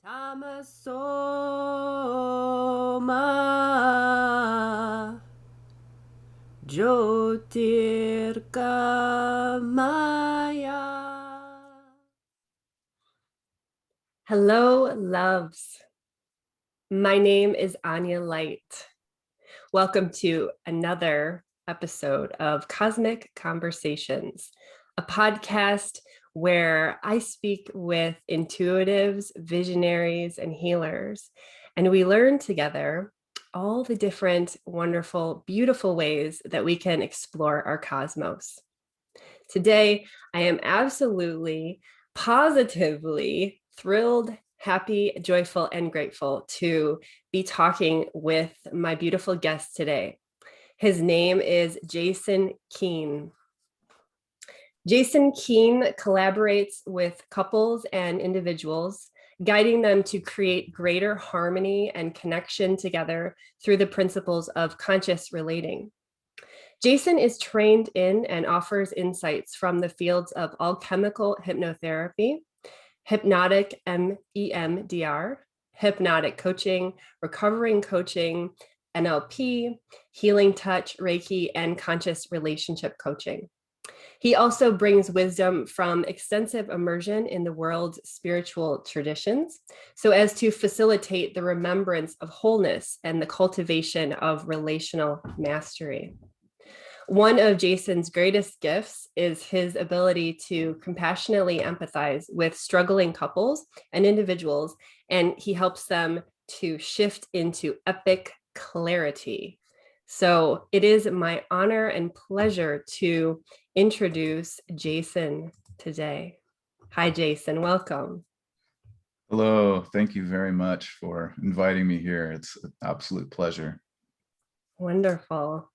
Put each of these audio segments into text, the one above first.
Tamasoma Jyotirgamaya. Hello, loves. My name is Anya Light. Welcome to another episode of Cosmic Conversations, a podcast where I speak with intuitives, visionaries, and healers, and we learn together all the different, wonderful, beautiful ways that we can explore our cosmos. Today, I am absolutely, positively thrilled, happy, joyful, and grateful to be talking with my beautiful guest today. His name is Jason Keene. Jason Keene collaborates with couples and individuals, guiding them to create greater harmony and connection together through the principles of conscious relating. Jason is trained in and offers insights from the fields of alchemical hypnotherapy, hypnotic EMDR, hypnotic coaching, recovering coaching, NLP, healing touch, Reiki, and conscious relationship coaching. He also brings wisdom from extensive immersion in the world's spiritual traditions, so as to facilitate the remembrance of wholeness and the cultivation of relational mastery. One of Jason's greatest gifts is his ability to compassionately empathize with struggling couples and individuals, and he helps them to shift into epic clarity. So it is my honor and pleasure to introduce Jason today. Hi, Jason. Welcome. Hello. Thank you very much for inviting me here. It's an absolute pleasure. Wonderful.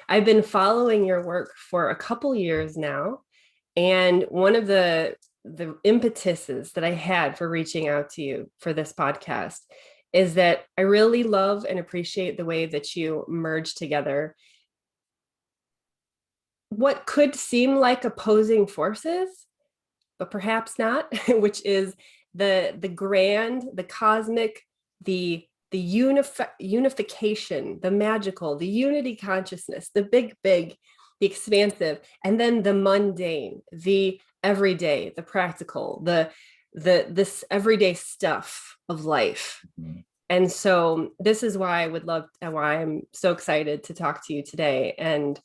I've been following your work for a couple years now, and one of the impetuses that I had for reaching out to you for this podcast is that I really love and appreciate the way that you merge together what could seem like opposing forces, but perhaps not, which is the grand, the cosmic, the unification, the magical, the unity consciousness, the big, the expansive, and then the mundane, the everyday, the practical, this everyday stuff of life. Mm-hmm. And so this is why why I'm so excited to talk to you today. And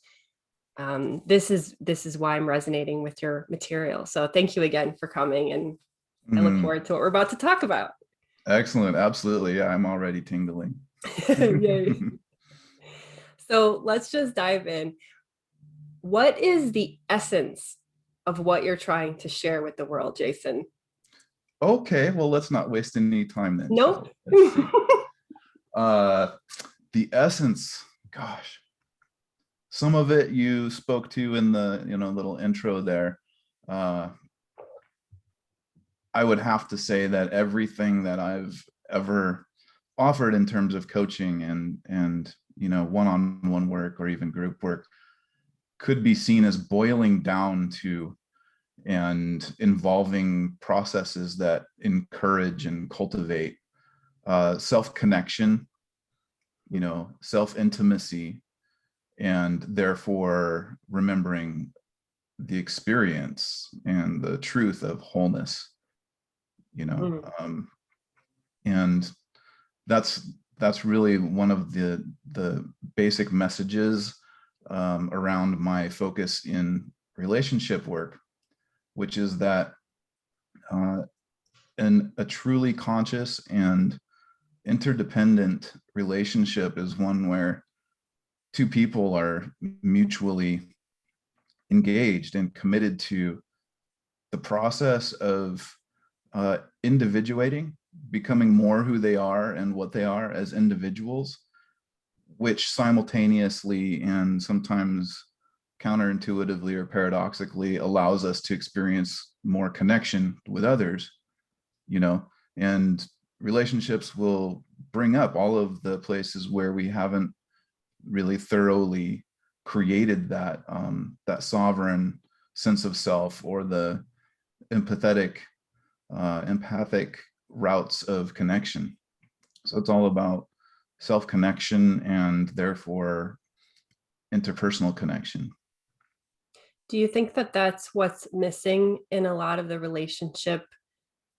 this is why I'm resonating with your material. So thank you again for coming, and I look forward to what we're about to talk about. Excellent. Absolutely. Yeah, I'm already tingling. Yay. So let's just dive in. What is the essence of what you're trying to share with the world, Jason? Okay, well, let's not waste any time then. Nope. The essence, gosh, some of it you spoke to in the little intro there. I would have to say that everything that I've ever offered in terms of coaching and one-on-one work or even group work could be seen as boiling down to and involving processes that encourage and cultivate self-connection, self-intimacy, and therefore remembering the experience and the truth of wholeness, and that's really one of the basic messages around my focus in relationship work, which is that in a truly conscious and interdependent relationship is one where two people are mutually engaged and committed to the process of individuating, becoming more who they are and what they are as individuals, which simultaneously and sometimes counterintuitively or paradoxically allows us to experience more connection with others, and relationships will bring up all of the places where we haven't really thoroughly created that sovereign sense of self, or the empathic routes of connection. So it's all about self-connection and therefore interpersonal connection. Do you think that that's what's missing in a lot of the relationship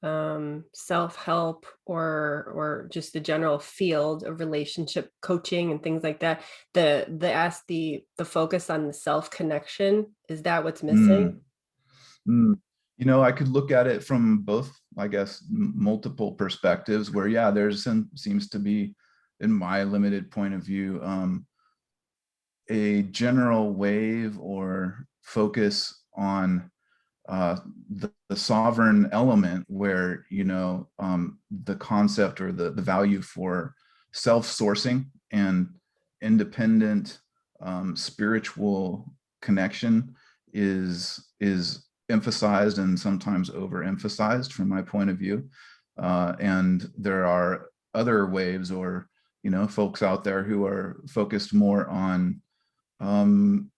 self-help or just the general field of relationship coaching and things like that? The focus on the self-connection, is that what's missing? Mm, mm. You know, I could look at it from both, I guess, multiple perspectives where, yeah, seems to be, in my limited point of view, a general wave or focus on the sovereign element where, you know, the concept or the value for self-sourcing and independent spiritual connection is emphasized and sometimes overemphasized from my point of view. And there are other waves or, you know, folks out there who are focused more on um,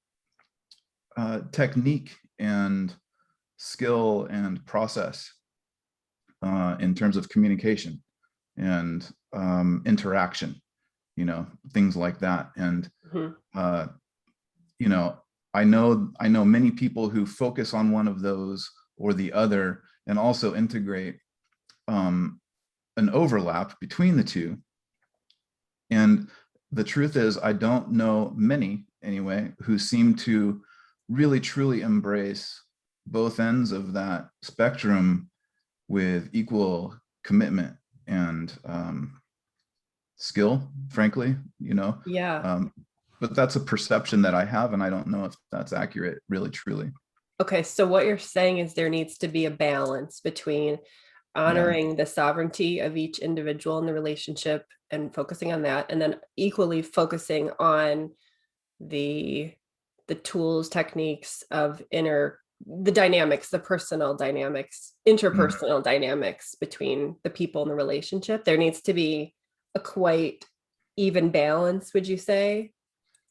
technique and skill and process in terms of communication and interaction, you know, things like that. And Mhm. you know, I know many people who focus on one of those or the other, and also integrate an overlap between the two. And the truth is, I don't know many anyway who seem to really truly embrace both ends of that spectrum with equal commitment and skill, frankly, you know. Yeah. Um, but that's a perception that I have, and I don't know if that's accurate, really, truly. Okay, so what you're saying is there needs to be a balance between Yeah. honoring the sovereignty of each individual in the relationship and focusing on that, and then equally focusing on the the tools, techniques of the dynamics, the personal dynamics, Mm, interpersonal dynamics between the people in the relationship. There needs to be a quite even balance, would you say,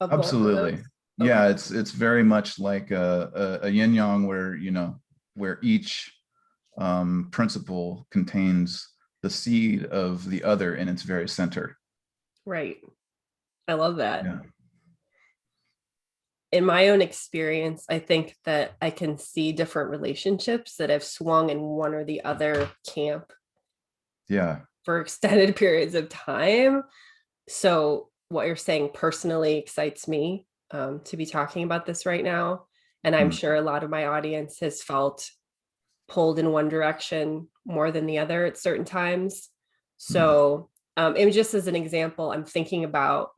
of both of absolutely. those? Okay. Yeah, it's very much like a yin yang where, you know, where each principle contains the seed of the other in its very center. Right. I love that. Yeah. In my own experience, I think that I can see different relationships that have swung in one or the other camp Yeah. for extended periods of time. So, what you're saying personally excites me to be talking about this right now. And I'm Mm, sure a lot of my audience has felt pulled in one direction more than the other at certain times. mm, So, and just as an example, I'm thinking about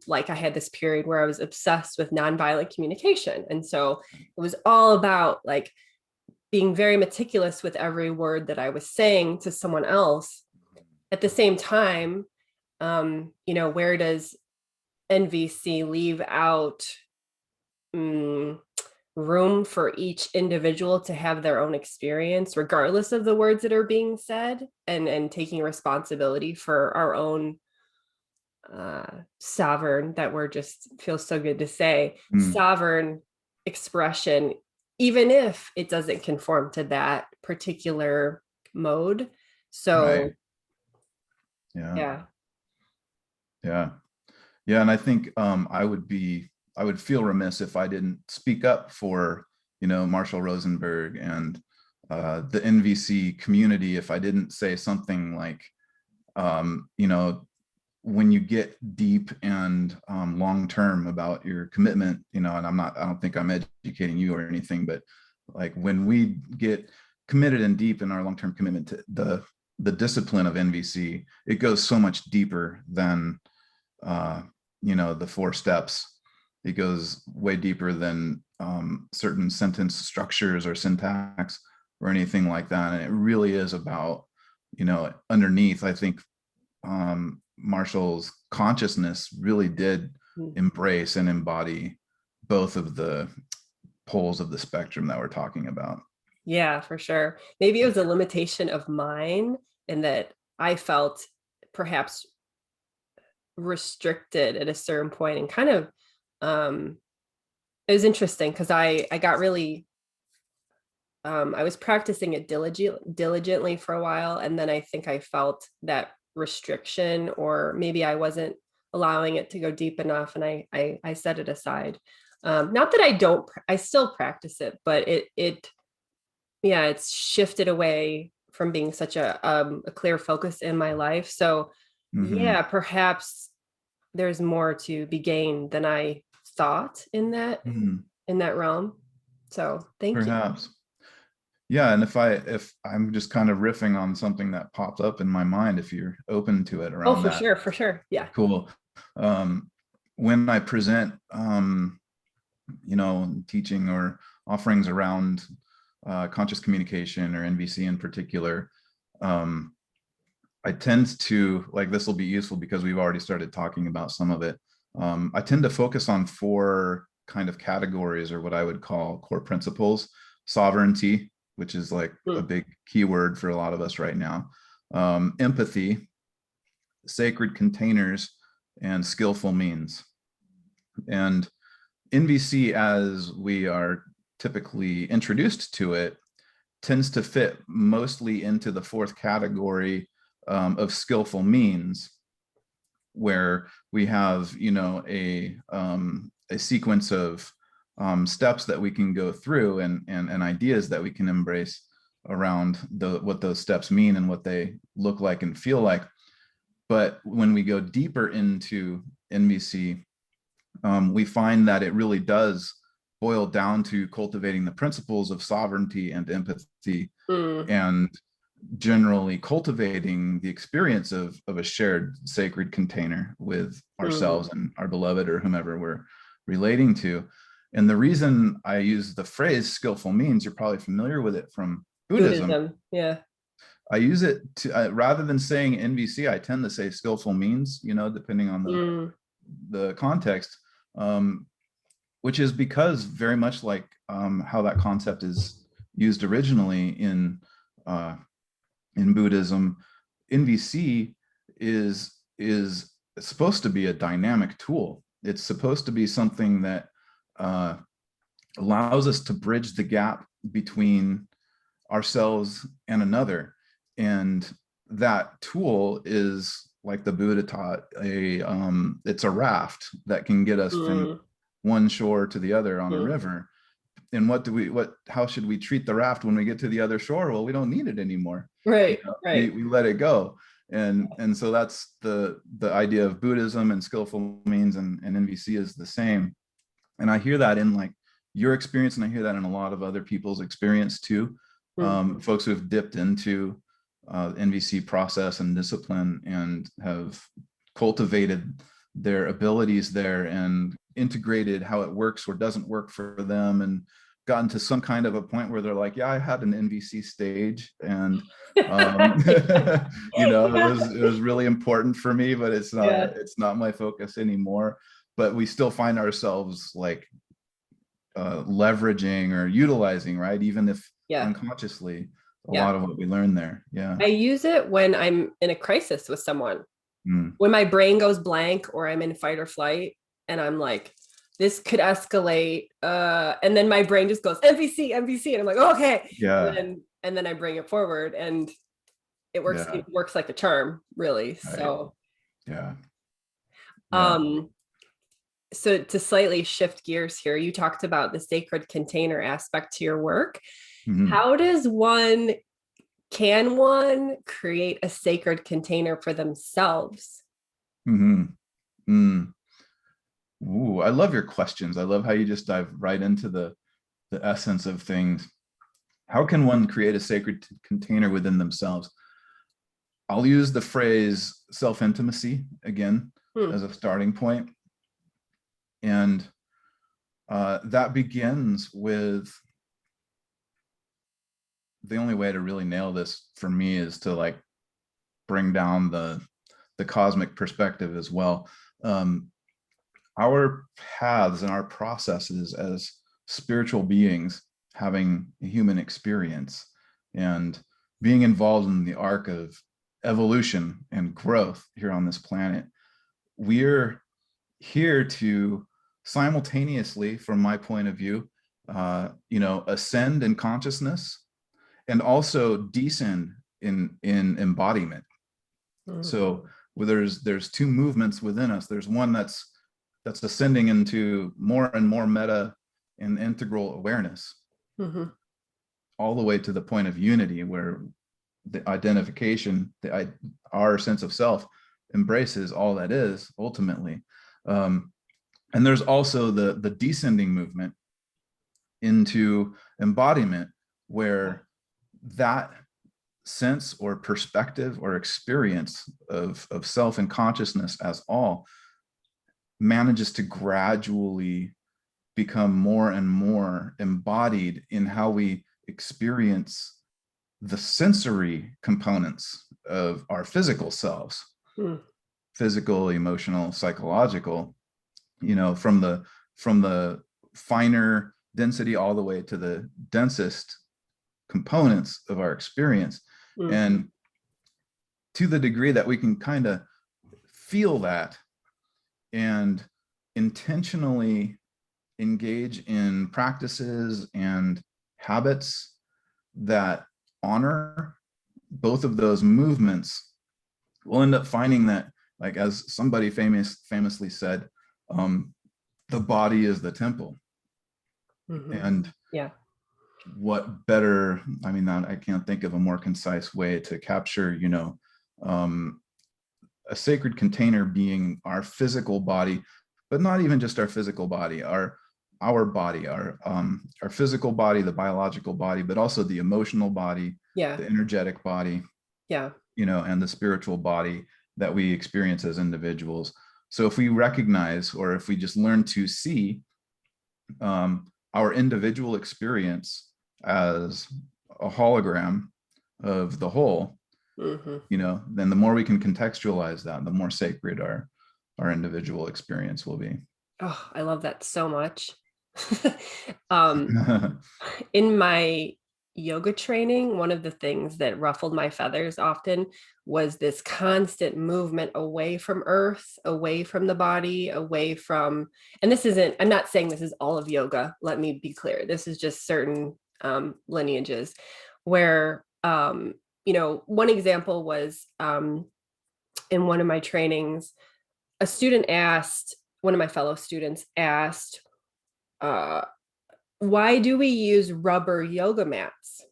like I had this period where I was obsessed with nonviolent communication. And so it was all about like being very meticulous with every word that I was saying to someone else. At the same time, where does NVC leave out mm, room for each individual to have their own experience, regardless of the words that are being said, and taking responsibility for our own sovereign, that word just feels so good to say, mm. sovereign expression, even if it doesn't conform to that particular mode. Right. So, Yeah. yeah. Yeah. Yeah. And I think I would feel remiss if I didn't speak up for, you know, Marshall Rosenberg and the NVC community if I didn't say something like, you know, when you get deep and long term about your commitment, you know, and I don't think I'm educating you or anything, but like when we get committed and deep in our long term commitment to the discipline of NVC, it goes so much deeper than uh, you know, the four steps. It goes way deeper than certain sentence structures or syntax or anything like that. And it really is about, you know, underneath, I think Marshall's consciousness really did embrace and embody both of the poles of the spectrum that we're talking about. Yeah, for sure. Maybe it was a limitation of mine in that I felt perhaps restricted at a certain point and kind of it was interesting because I got really I was practicing it diligently for a while, and then I think I felt that restriction, or maybe I wasn't allowing it to go deep enough, and I set it aside. Not that I don't, I still practice it, but yeah, it's shifted away from being such a clear focus in my life. So Hmm. yeah, perhaps there's more to be gained than I thought Hmm. in that realm. So thank you. Perhaps. Yeah, and if I'm just kind of riffing on something that popped up in my mind, if you're open to it Oh, around that, for sure. Yeah. cool. Um, when I present, teaching or offerings around conscious communication or NVC in particular, um, I tend to, like, this will be useful because we've already started talking about some of it. I tend to focus on four kind of categories, or what I would call core principles: sovereignty, which is like a Mm, big keyword for a lot of us right now, empathy, sacred containers, and skillful means. And NVC, as we are typically introduced to it, tends to fit mostly into the fourth category, of skillful means, where we have, a sequence of steps that we can go through, and ideas that we can embrace around what those steps mean and what they look like and feel like. But when we go deeper into NVC, we find that it really does boil down to cultivating the principles of sovereignty and empathy, mm, and generally cultivating the experience of a shared sacred container with mm. ourselves and our beloved or whomever we're relating to. And the reason I use the phrase skillful means, you're probably familiar with it from Buddhism. Buddhism. Yeah. I use it to, rather than saying NVC, I tend to say skillful means, depending on Mm, the context, um, which is because, very much like how that concept is used originally uh, in Buddhism, NVC is supposed to be a dynamic tool. It's supposed to be something that uh, allows us to bridge the gap between ourselves and another. And that tool is, like the Buddha taught, it's a raft that can get us from mm, one shore to the other on a mm. river. And how should we treat the raft when we get to the other shore? Well, we don't need it anymore. Right. Right. We let it go. And so that's the idea of Buddhism, and skillful means and NVC is the same. And I hear that in, like, your experience, and I hear that in a lot of other people's experience too. Mm, Folks who have dipped into NVC process and discipline and have cultivated their abilities there and integrated how it works or doesn't work for them, and gotten to some kind of a point where they're like, yeah, I had an NVC stage, and um, yeah. it was really important for me, but Yeah. it's not my focus anymore. But we still find ourselves, like, leveraging or utilizing, right, even if Yeah. unconsciously, a Yeah. lot of what we learn there. Yeah. I use it when I'm in a crisis with someone. Mm. When my brain goes blank or I'm in fight or flight and I'm like, this could escalate. And then my brain just goes MVC, MVC. And I'm like, okay. Yeah. And then I bring it forward, and Yeah. it works like a charm, really. Right. So Yeah. Yeah. um so to slightly shift gears here, you talked about the sacred container aspect to your work. Hmm. How does one can one create a sacred container for themselves? Hmm. Mm. Ooh, I love your questions. I love how you just dive right into the essence of things. How can one create a sacred container within themselves? I'll use the phrase self-intimacy again Hmm. as a starting point. And that begins with, the only way to really nail this for me is to, like, bring down the cosmic perspective as well. Um, our paths and our processes as spiritual beings, having a human experience and being involved in the arc of evolution and growth here on this planet, we're here to simultaneously, from my point of view, ascend in consciousness and also descend in embodiment. So there's two movements within us. There's one that's ascending into more and more meta and integral awareness, all the way to the point of unity, where the identification, our sense of self embraces all that is ultimately. And there's also the descending movement into embodiment, where that sense or perspective or experience of self and consciousness as all manages to gradually become more and more embodied in how we experience the sensory components of our physical selves, physical, emotional, psychological, from the finer density all the way to the densest components of our experience. And to the degree that we can kind of feel that and intentionally engage in practices and habits that honor both of those movements, we'll end up finding that, like, as somebody famously said, the body is the temple. And what better, I mean, I can't think of a more concise way to capture, a sacred container being our physical body, but not even just our physical body, our body, our physical body, the biological body, but also the emotional body, the energetic body, and the spiritual body that we experience as individuals. So if we recognize, or if we just learn to see our individual experience as a hologram of the whole, then the more we can contextualize that, the more sacred our individual experience will be. Oh, I love that so much. In my yoga training, one of the things that ruffled my feathers often was this constant movement away from earth, away from the body, away from, and I'm not saying this is all of yoga. Let me be clear. This is just certain lineages where, one example was in one of my trainings, one of my fellow students asked, why do we use rubber yoga mats?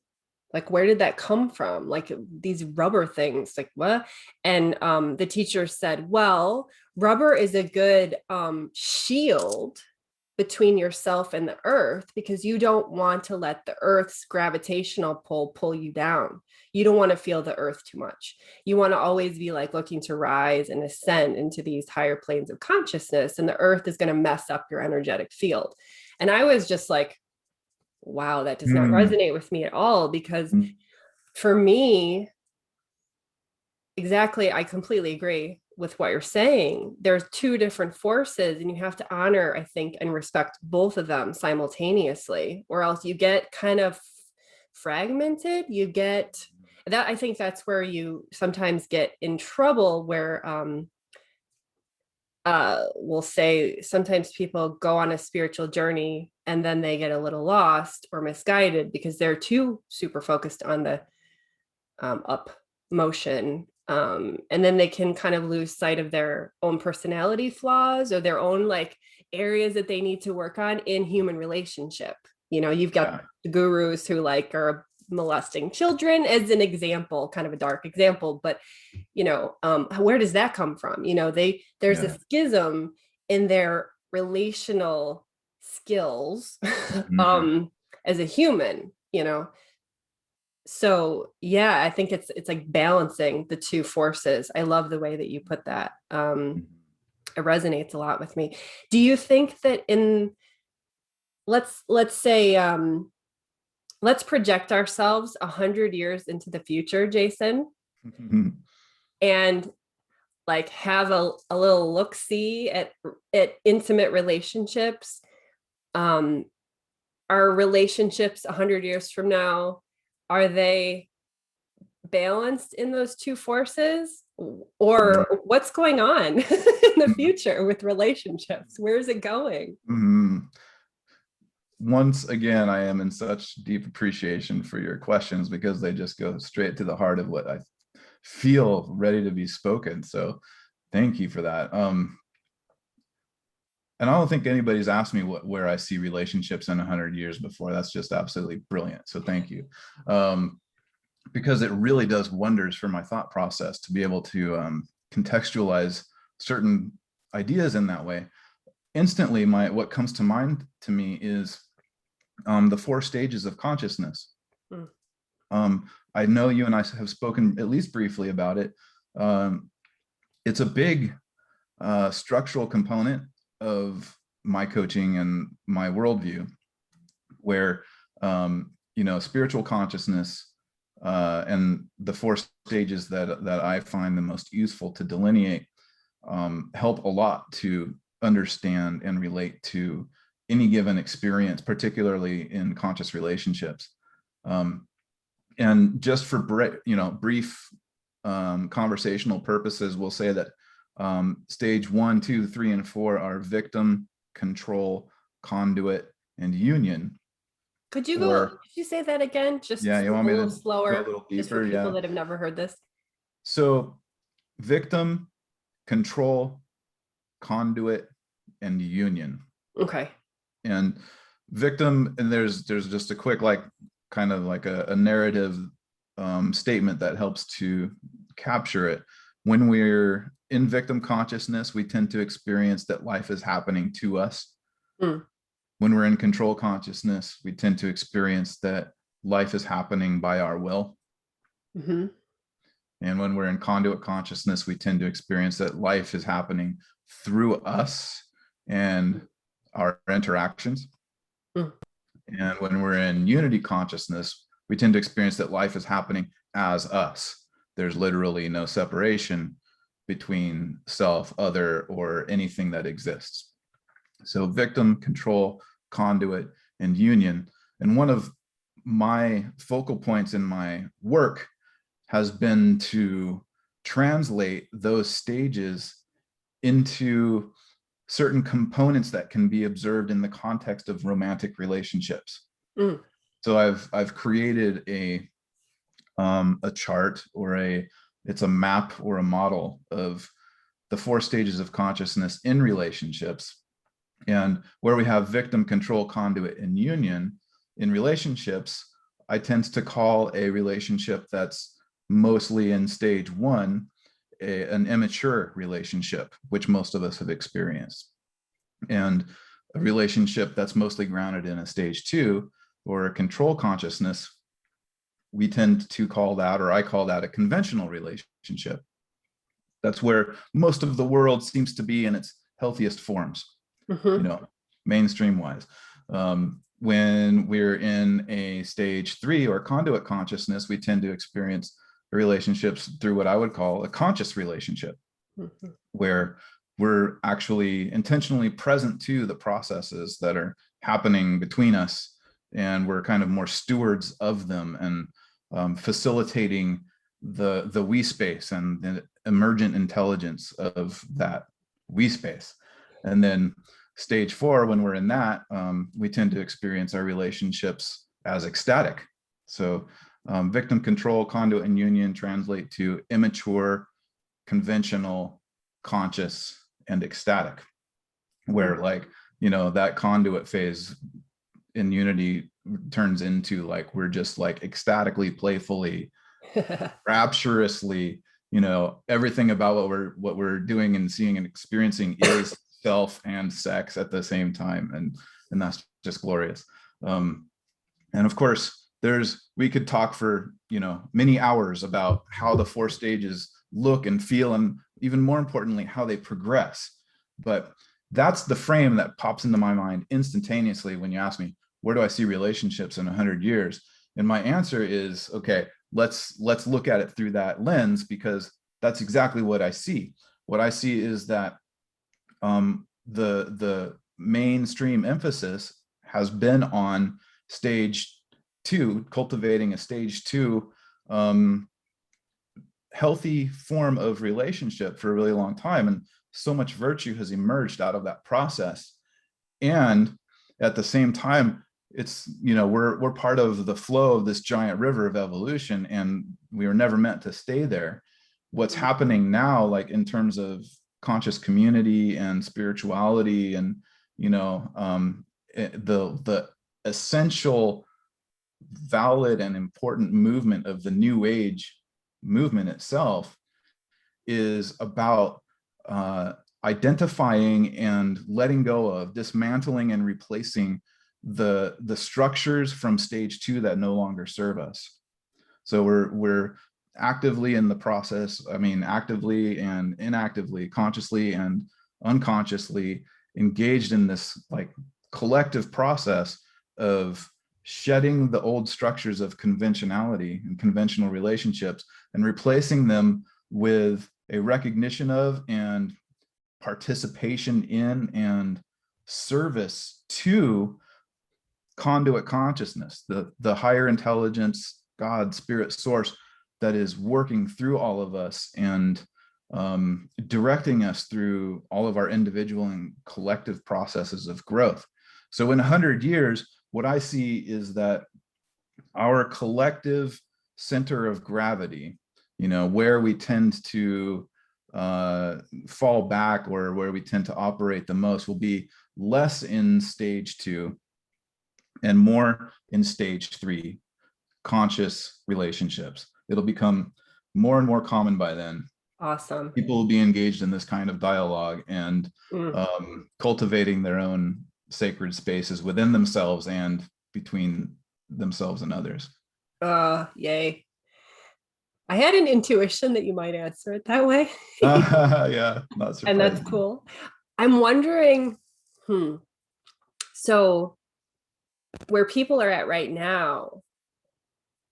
Like, where did that come from? Like, these rubber things, like what? And the teacher said, well, rubber is a good shield between yourself and the earth, because you don't want to let the earth's gravitational pull you down. You don't want to feel the earth too much. You want to always be like looking to rise and ascend into these higher planes of consciousness, and the earth is going to mess up your energetic field. And I was just like, wow, that does not resonate with me at all, because for me, exactly, I completely agree with what you're saying. There's two different forces, and you have to honor, I think, and respect both of them simultaneously, or else you get kind of fragmented. You get that. I think that's where you sometimes get in trouble, where we'll say sometimes people go on a spiritual journey and then they get a little lost or misguided because they're too super focused on the up motion. And then they can kind of lose sight of their own personality flaws or their own like areas that they need to work on in human relationship. You've got the gurus who like are molesting children as an example, kind of a dark example, but where does that come from? There's a schism in their relational skills as a human, so yeah, I think it's like balancing the two forces. I love the way that you put that. It resonates a lot with me. Do you think that let's say let's project ourselves 100 years into the future, Jason, and like have a little look-see at intimate relationships. Our relationships 100 years from now, are they balanced in those two forces, or what's going on in the future with relationships? Where is it going? once again, I am in such deep appreciation for your questions because they just go straight to the heart of what I feel ready to be spoken. So thank you for that. And I don't think anybody's asked me where I see relationships in 100 years before. That's just absolutely brilliant. So thank you. Because it really does wonders for my thought process to be able to contextualize certain ideas in that way. Instantly, what comes to mind to me is the 4 stages of consciousness. I know you and I have spoken at least briefly about it. It's a big structural component of my coaching and my worldview, where spiritual consciousness and the 4 stages that I find the most useful to delineate help a lot to understand and relate to any given experience, particularly in conscious relationships. And just for brief conversational purposes, we'll say that stage 1, 2, 3, and 4 are victim, control, conduit, and union. Could you say that again? Just Yeah, you want a me little to slower, go a little just for deeper? people Yeah. that have never heard this. So victim, control, conduit, and union. Okay. And victim, and there's just a quick kind of like a narrative statement that helps to capture it. When we're in victim consciousness, we tend to experience that life is happening to us. When we're in control consciousness, we tend to experience that life is happening by our will. And when we're in conduit consciousness, we tend to experience that life is happening through us and our interactions. And when we're in unity consciousness, we tend to experience that life is happening as us. There's literally no separation between self, other, or anything that exists. So victim, control, conduit, and union. And one of my focal points in my work has been to translate those stages into certain components that can be observed in the context of romantic relationships. So I've created a chart, or it's a map or a model of the 4 stages of consciousness in relationships. And where we have victim, control, conduit, and union in relationships, I tend to call a relationship that's mostly in stage 1 an immature relationship, which most of us have experienced. And a relationship that's mostly grounded in a stage 2 or a control consciousness, we tend to call that, or I call that, a conventional relationship. That's where most of the world seems to be in its healthiest forms, mainstream wise. When we're in a stage 3 or conduit consciousness, we tend to experience relationships through what I would call a conscious relationship, where we're actually intentionally present to the processes that are happening between us, and we're kind of more stewards of them and facilitating the we space and the emergent intelligence of that we space. And then stage 4, when we're in that, we tend to experience our relationships as ecstatic. So victim, control, conduit, and union translate to immature, conventional, conscious, and ecstatic, where that conduit phase in unity turns into we're just ecstatically, playfully, rapturously, everything about what we're doing and seeing and experiencing is self and sex at the same time, and that's just glorious. And of course, we could talk for many hours about how the 4 stages look and feel, and even more importantly, how they progress. But that's the frame that pops into my mind instantaneously when you ask me, where do I see relationships in 100 years? And my answer is, okay, let's look at it through that lens, because that's exactly what I see. What I see is that the mainstream emphasis has been on stage 2, cultivating a stage 2 healthy form of relationship for a really long time, and so much virtue has emerged out of that process. And at the same time, it's, we're part of the flow of this giant river of evolution, and we were never meant to stay there. What's happening now, like in terms of conscious community and spirituality, and the essential, valid, and important movement of the new age movement itself is about identifying and letting go of, dismantling and replacing the structures from stage 2 that no longer serve us. So we're actively in the process, actively and inactively, consciously and unconsciously engaged in this like collective process of shedding the old structures of conventionality and conventional relationships and replacing them with a recognition of and participation in and service to conduit consciousness, the higher intelligence, God, spirit, source that is working through all of us and directing us through all of our individual and collective processes of growth. So in 100 years, what I see is that our collective center of gravity, where we tend to fall back, or where we tend to operate the most, will be less in stage 2 and more in stage 3, conscious relationships. It'll become more and more common by then. Awesome. People will be engaged in this kind of dialogue and cultivating their own sacred spaces within themselves and between themselves and others. Yay. I had an intuition that you might answer it that way. Yeah, not surprising. And that's cool. I'm wondering, so where people are at right now,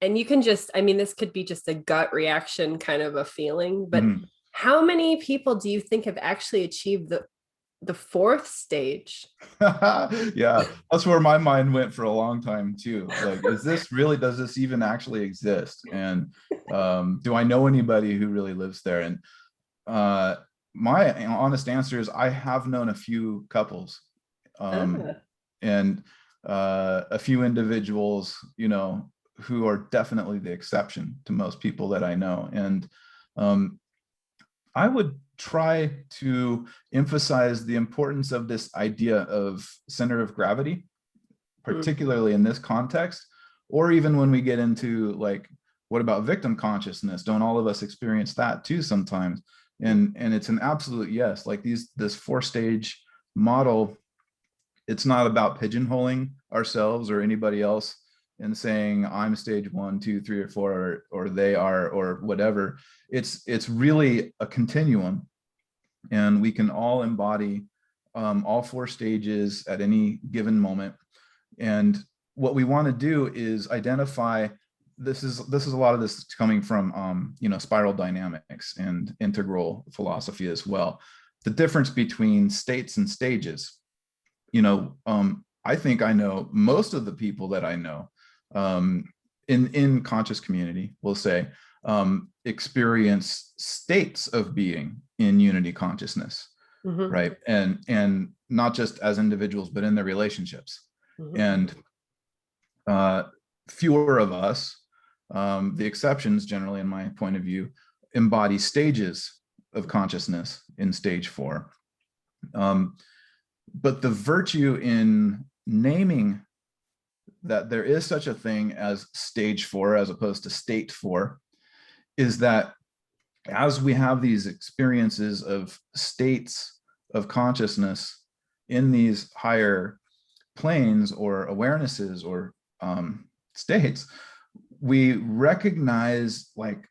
and you can just, this could be just a gut reaction kind of a feeling, but how many people do you think have actually achieved the 4th stage? Yeah, that's where my mind went for a long time too. Like, does this even actually exist? And do I know anybody who really lives there? And my honest answer is I have known a few couples and a few individuals, who are definitely the exception to most people that I know. And I would try to emphasize the importance of this idea of center of gravity, particularly in this context, or even when we get into like, what about victim consciousness? Don't all of us experience that too sometimes? And it's an absolute yes. Like this 4-stage model, it's not about pigeonholing ourselves or anybody else and saying I'm stage 1, 2, 3, or 4, or they are, or whatever. It's really a continuum, and we can all embody all 4 stages at any given moment. And what we want to do is identify, this is a lot of this coming from spiral dynamics and integral philosophy as well, the difference between states and stages. I think I know most of the people that I know in conscious community, we'll say, experience states of being in unity consciousness, right? And not just as individuals, but in their relationships. And fewer of us, the exceptions generally, in my point of view, embody stages of consciousness in stage 4. But the virtue in naming that there is such a thing as stage 4 as opposed to state 4 is that as we have these experiences of states of consciousness in these higher planes or awarenesses or states, we recognize, like,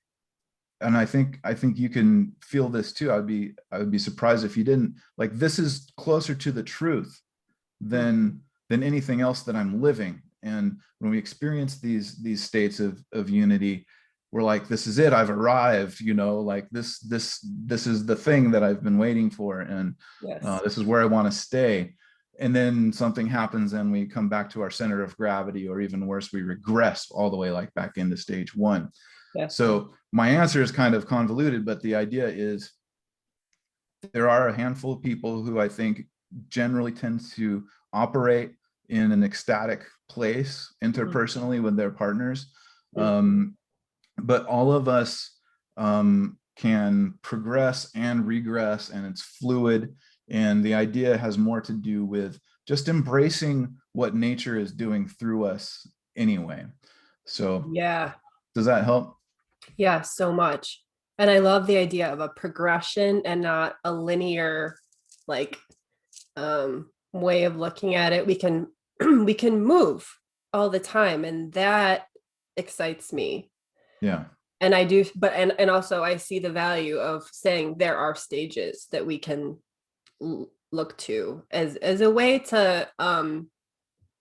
and I think you can feel this too. I would be surprised if you didn't. Like, this is closer to the truth than anything else that I'm living. And when we experience these states of unity, we're like, this is it. I've arrived. Like this is the thing that I've been waiting for, and this is where I want to stay. And then something happens, and we come back to our center of gravity, or even worse, we regress all the way like back into stage 1. So my answer is kind of convoluted, but the idea is there are a handful of people who I think generally tend to operate in an ecstatic place interpersonally with their partners. But all of us can progress and regress, and it's fluid. And the idea has more to do with just embracing what nature is doing through us anyway. So Yeah. does that help? Yeah, so much. And I love the idea of a progression and not a linear like way of looking at it. We can we can move all the time, and that excites me. Yeah. And I do, but and also I see the value of saying there are stages that we can look to as a way to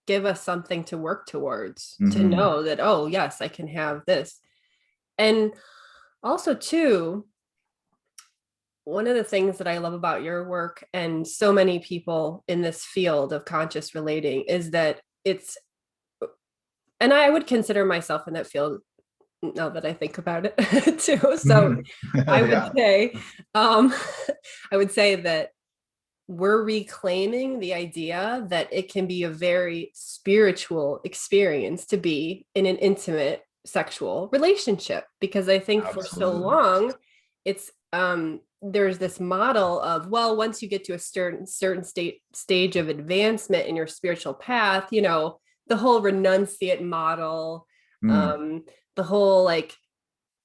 give us something to work towards, to Mm-hmm. know that, oh yes, I can have this. And also too, one of the things that I love about your work and so many people in this field of conscious relating is that it's, and I would consider myself in that field now that I think about it too. So I would Yeah. say, um, I would say that we're reclaiming the idea that it can be a very spiritual experience to be in an intimate sexual relationship, because I think for so Absolutely. long it's there's this model of, well, once you get to a certain stage of advancement in your spiritual path, you know, the whole renunciate model, Mm, the whole like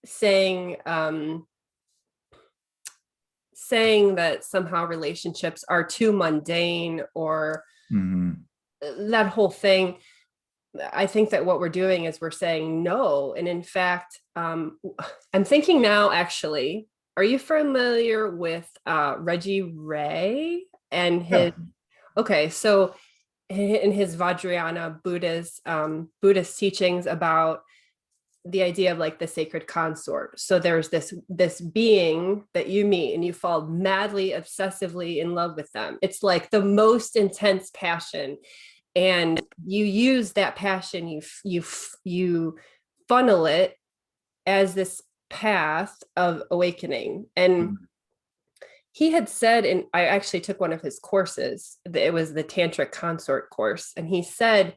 saying saying that somehow relationships are too mundane, or mhm. that whole thing. I think that what we're doing is we're saying no. And in fact, I'm thinking now, actually, are you familiar with Reggie Ray and Yeah. his, okay, so in his Vajrayana Buddhist teachings about the idea of like the sacred consort. So there's this being that you meet and you fall madly, obsessively in love with them. It's like the most intense passion, and you use that passion, you funnel it as this path of awakening. And Mm, he had said, and I actually took one of his courses, it was the tantric consort course, and he said,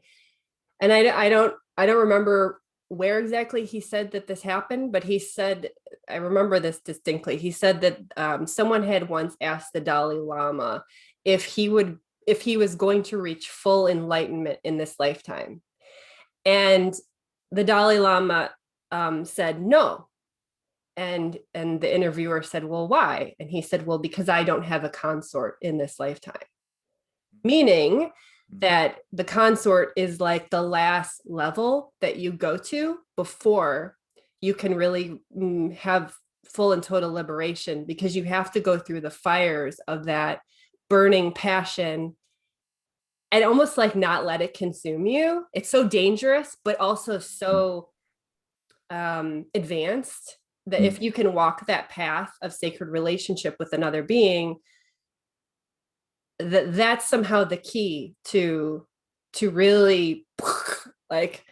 and I don't remember where exactly he said that this happened, but he said, I remember this distinctly. He said that someone had once asked the Dalai Lama if he was going to reach full enlightenment in this lifetime, and the Dalai Lama said no. And the interviewer said, well, why? And he said, well, because I don't have a consort in this lifetime, meaning mm, that the consort is like the last level that you go to before you can really have full and total liberation, because you have to go through the fires of that burning passion and almost like not let it consume you. It's so dangerous, but also mm, so advanced that if mm. you can walk that path of sacred relationship with another being, that's somehow the key to really like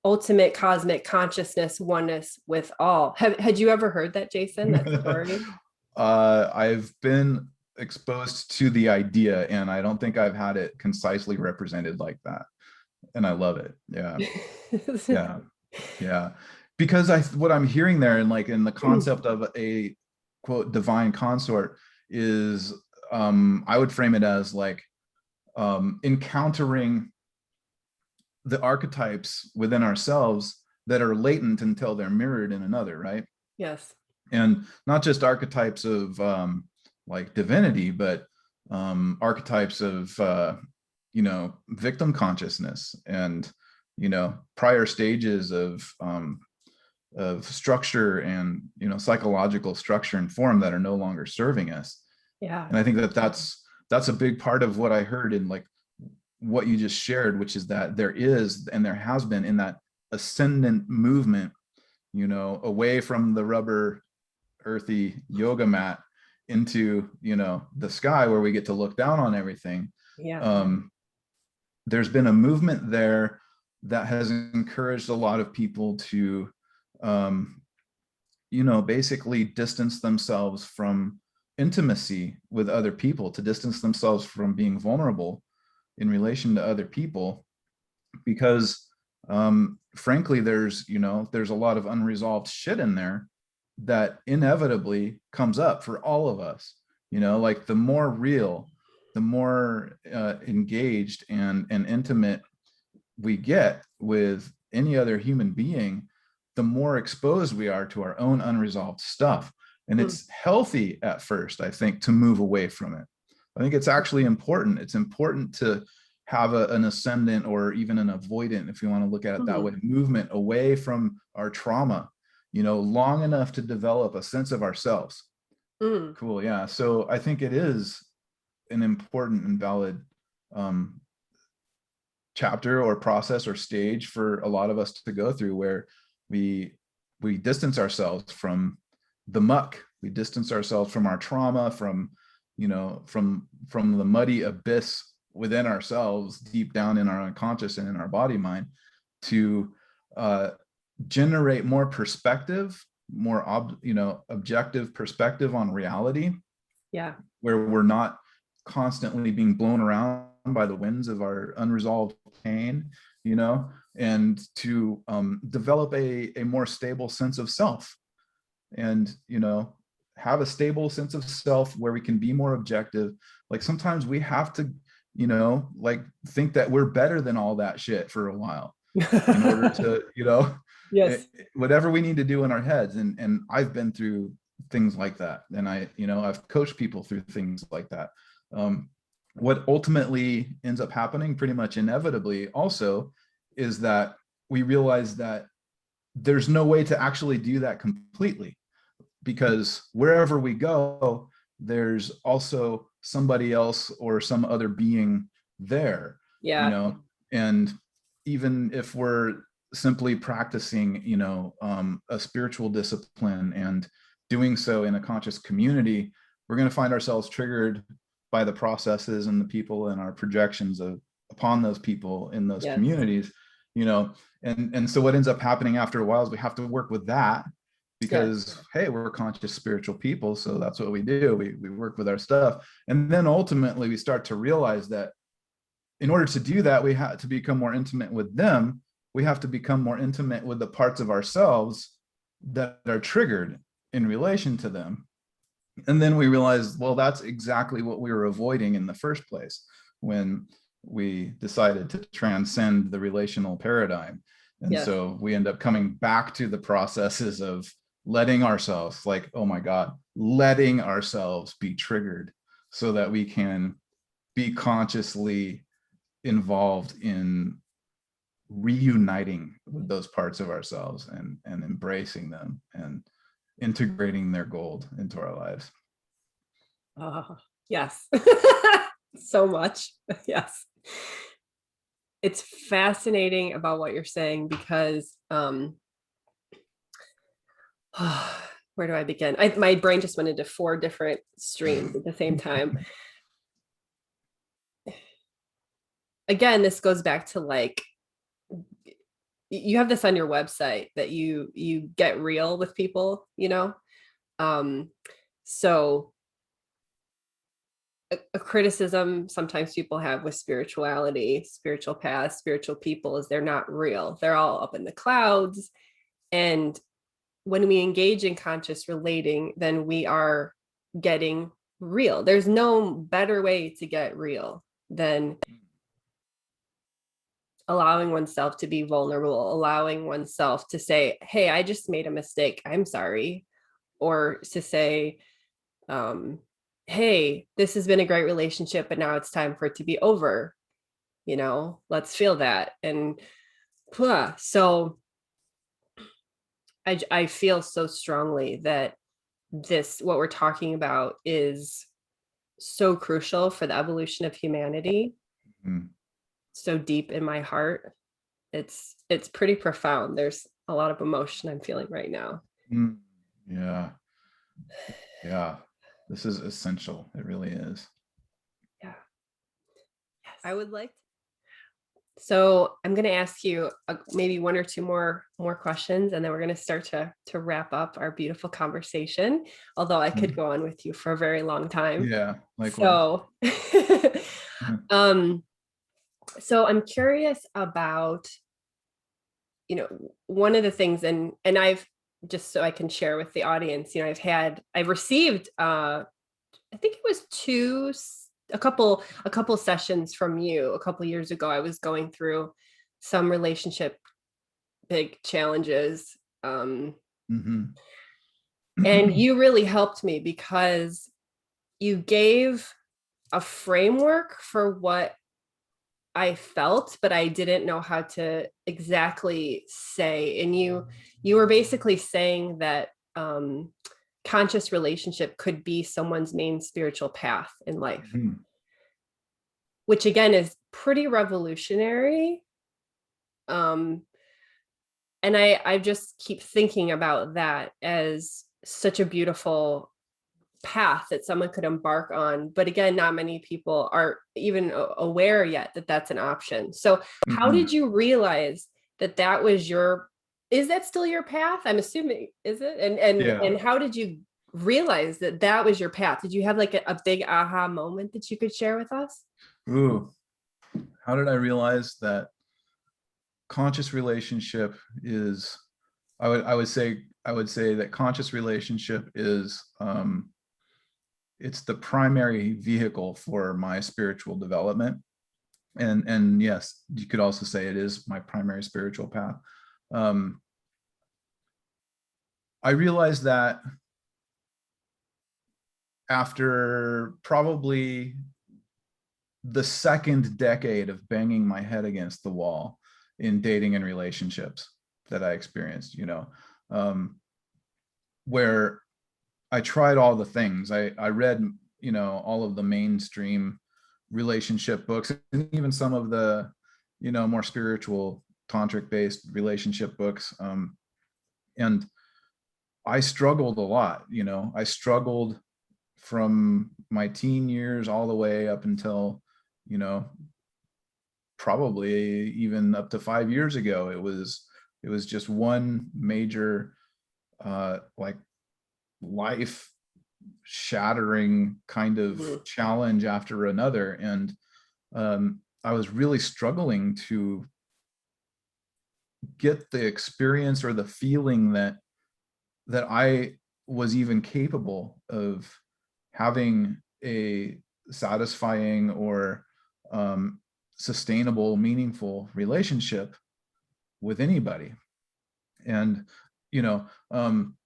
ultimate cosmic consciousness, oneness with all. Had you ever heard that, Jason, that story? I've been exposed to the idea, and I don't think I've had it concisely represented like that. And I love it. Yeah. Yeah. Yeah. Because what I'm hearing there, and like in the concept of a quote divine consort is, I would frame it as like encountering the archetypes within ourselves that are latent until they're mirrored in another, right? Yes. And not just archetypes of like divinity, but archetypes of victim consciousness, and prior stages of structure, and psychological structure and form that are no longer serving us. Yeah. And I think that that's a big part of what I heard in like what you just shared, which is that there is, and there has been, in that ascendant movement, away from the rubber earthy yoga mat into the sky where we get to look down on everything. Yeah. There's been a movement there that has encouraged a lot of people to basically distance themselves from intimacy with other people, to distance themselves from being vulnerable, in relation to other people, because frankly, there's a lot of unresolved shit in there that inevitably comes up for all of us. Like the more real, the more engaged and intimate we get with any other human being, the more exposed we are to our own unresolved stuff. And it's healthy at first, I think, to move away from it. I think it's actually important. It's important to have an ascendant, or even an avoidant, if you want to look at it that way, movement away from our trauma, long enough to develop a sense of ourselves. Cool. Yeah. So I think it is an important and valid chapter or process or stage for a lot of us to go through, where we distance ourselves from the muck. We distance ourselves from our trauma, from the muddy abyss within ourselves, deep down in our unconscious and in our body mind, to generate more perspective, more objective perspective on reality. Yeah. Where we're not constantly being blown around by the winds of our unresolved pain, and to develop a more stable sense of self, and have a stable sense of self where we can be more objective. Like sometimes we have to like think that we're better than all that shit for a while in order to yes, whatever we need to do in our heads. And I've been through things like that, and I've coached people through things like that. What ultimately ends up happening pretty much inevitably also is that we realize that there's no way to actually do that completely, because wherever we go, there's also somebody else or some other being there. yeah, And even if we're simply practicing a spiritual discipline and doing so in a conscious community, we're going to find ourselves triggered by the processes and the people and our projections upon those people in those communities. And so what ends up happening after a while is we have to work with that, because hey, we're conscious spiritual people, so that's what we do. We work with our stuff, and then ultimately we start to realize that in order to do that, we have to become more intimate with them. We have to become more intimate with the parts of ourselves that are triggered in relation to them. And then we realize, well, that's exactly what we were avoiding in the first place when we decided to transcend the relational paradigm. And so we end up coming back to the processes of letting ourselves, like, oh my God, letting ourselves be triggered so that we can be consciously involved in reuniting with those parts of ourselves and embracing them and integrating their gold into our lives. Yes. So much. Yes. It's fascinating about what you're saying, because where do I begin? My brain just went into 4 different streams at the same time. Again, this goes back to, like, you have this on your website that you get real with people, so a criticism sometimes people have with spirituality, spiritual paths, spiritual people, is they're not real. They're all up in the clouds. And when we engage in conscious relating, then we are getting real. There's no better way to get real than allowing oneself to be vulnerable, allowing oneself to say, hey, I just made a mistake, I'm sorry. Or to say, hey, this has been a great relationship, but now it's time for it to be over. Let's feel that. And so I feel so strongly that what we're talking about is so crucial for the evolution of humanity. So deep in my heart. It's pretty profound. There's a lot of emotion I'm feeling right now. Yeah. This is essential. It really is. Yeah. Yes. I would like to. So I'm going to ask you maybe 1 or 2 more questions, and then we're going to start to wrap up our beautiful conversation. Although I could go on with you for a very long time. Yeah, likewise. So, So I'm curious about, one of the things, and I've, just so I can share with the audience, I've received, I think it was a couple sessions from you a couple years ago. I was going through some relationship big challenges. Mm-hmm. And you really helped me because you gave a framework for what I felt, but I didn't know how to exactly say. And you were basically saying that conscious relationship could be someone's main spiritual path in life, Mm-hmm. which again is pretty revolutionary. Um, and I just keep thinking about that as such a beautiful path that someone could embark on. But again, not many people are even aware yet that that's an option. So how Mm-hmm. did you realize that that was is that still your path? I'm assuming, is it? And Yeah. how did you realize that that was your path? Did you have like a big aha moment that you could share with us? Ooh, how did I realize that conscious relationship is, I would say that conscious relationship is, it's the primary vehicle for my spiritual development. And yes, you could also say it is my primary spiritual path. um, I realized that after probably the second decade of banging my head against the wall in dating and relationships that I experienced, um, where I tried all the things. I read, all of the mainstream relationship books, and even some of the, more spiritual tantric based relationship books. And I struggled a lot. I struggled from my teen years all the way up until, you know, probably even up to 5 years ago. It was just one major, like, life shattering kind of Mhm. challenge after another. And I was really struggling to get the experience or the feeling that I was even capable of having a satisfying or um, sustainable, meaningful relationship with anybody. And, you know, um,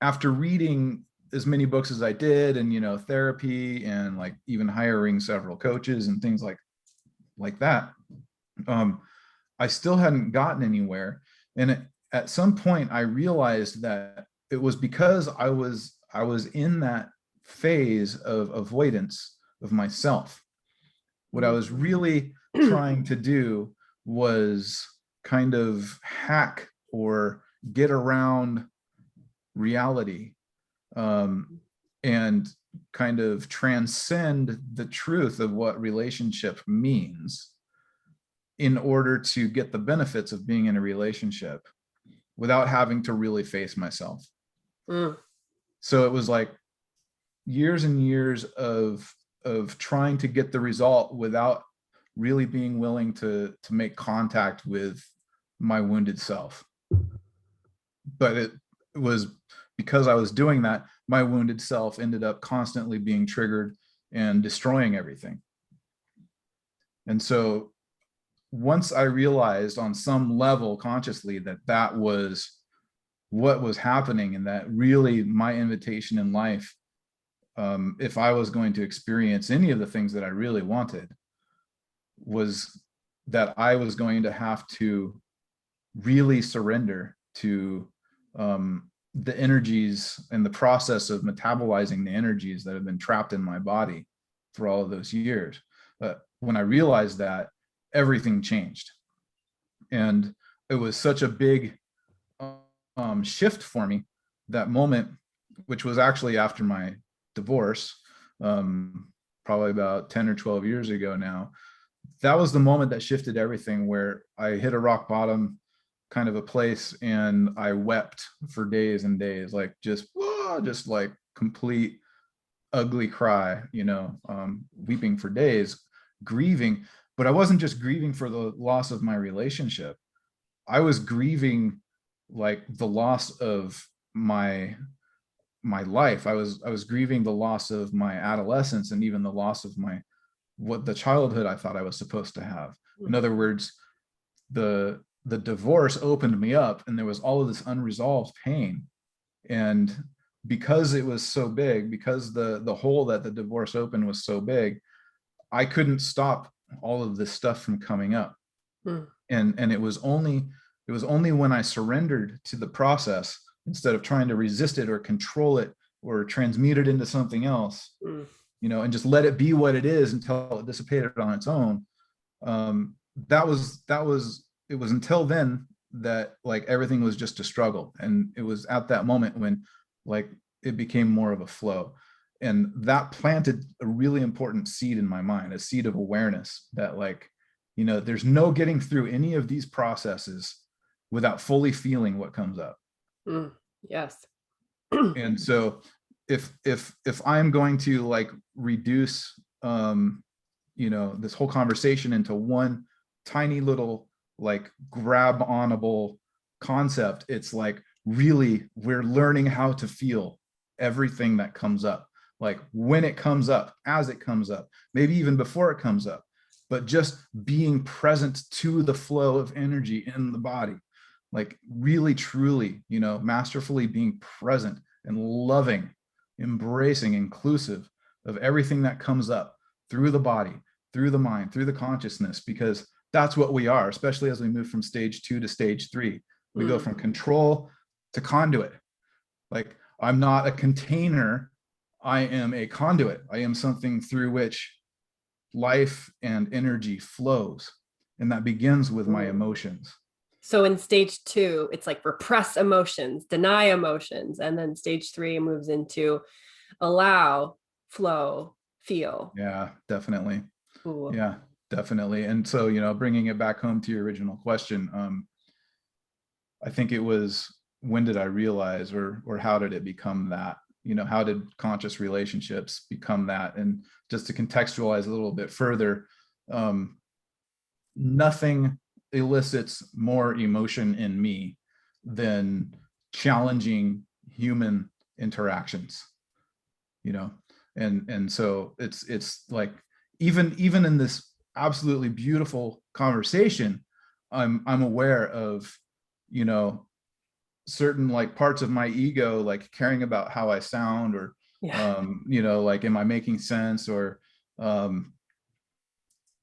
after reading as many books as I did, and, therapy, and like even hiring several coaches and things like that, um, I still hadn't gotten anywhere. And at some point, I realized that it was because I was in that phase of avoidance of myself. What I was really trying to do was kind of hack or get around reality, um, and kind of transcend the truth of what relationship means in order to get the benefits of being in a relationship without having to really face myself. Mm. So it was like years and years of trying to get the result without really being willing to make contact with my wounded self. But it was because I was doing that, my wounded self ended up constantly being triggered and destroying everything. And so once I realized on some level consciously that that was what was happening, and that really my invitation in life, if I was going to experience any of the things that I really wanted, was that I was going to have to really surrender to, the energies and the process of metabolizing the energies that have been trapped in my body for all of those years. But when I realized that, everything changed. And it was such a big shift for me, that moment, which was actually after my divorce, probably about 10 or 12 years ago now. That was the moment that shifted everything, where I hit a rock bottom kind of a place, and I wept for days and days, like just like complete ugly cry, weeping for days, grieving. But I wasn't just grieving for the loss of my relationship. I was grieving like the loss of my life. I was grieving the loss of my adolescence, and even the loss of my what the childhood I thought I was supposed to have. In other words, the divorce opened me up, and there was all of this unresolved pain. And because it was so big, because the hole that the divorce opened was so big, I couldn't stop all of this stuff from coming up. Mm. And it was only when I surrendered to the process, instead of trying to resist it or control it or transmute it into something else, Mm. and just let it be what it is until it dissipated on its own. It was until then that like everything was just a struggle. And it was at that moment when like it became more of a flow. And that planted a really important seed in my mind, a seed of awareness that like, there's no getting through any of these processes without fully feeling what comes up. Mm. Yes. And so if I'm going to like reduce this whole conversation into one tiny little like grab onable concept, it's like really we're learning how to feel everything that comes up, like when it comes up, as it comes up, maybe even before it comes up, but just being present to the flow of energy in the body, like really truly, masterfully being present and loving, embracing, inclusive of everything that comes up through the body, through the mind, through the consciousness, because that's what we are, especially as we move from stage 2 to stage 3. We go from control to conduit. Like, I'm not a container, I am a conduit. I am something through which life and energy flows. And that begins with my emotions. So in stage 2, it's like repress emotions, deny emotions. And then stage 3 moves into allow, flow, feel. Yeah, definitely. Ooh. Yeah, definitely. And so, bringing it back home to your original question, I think it was, when did I realize, or how did it become that? How did conscious relationships become that? And just to contextualize a little bit further, nothing elicits more emotion in me than challenging human interactions, and so it's like, even in this absolutely beautiful conversation, I'm aware of, certain like parts of my ego, like caring about how I sound, or Yeah. like, am I making sense, or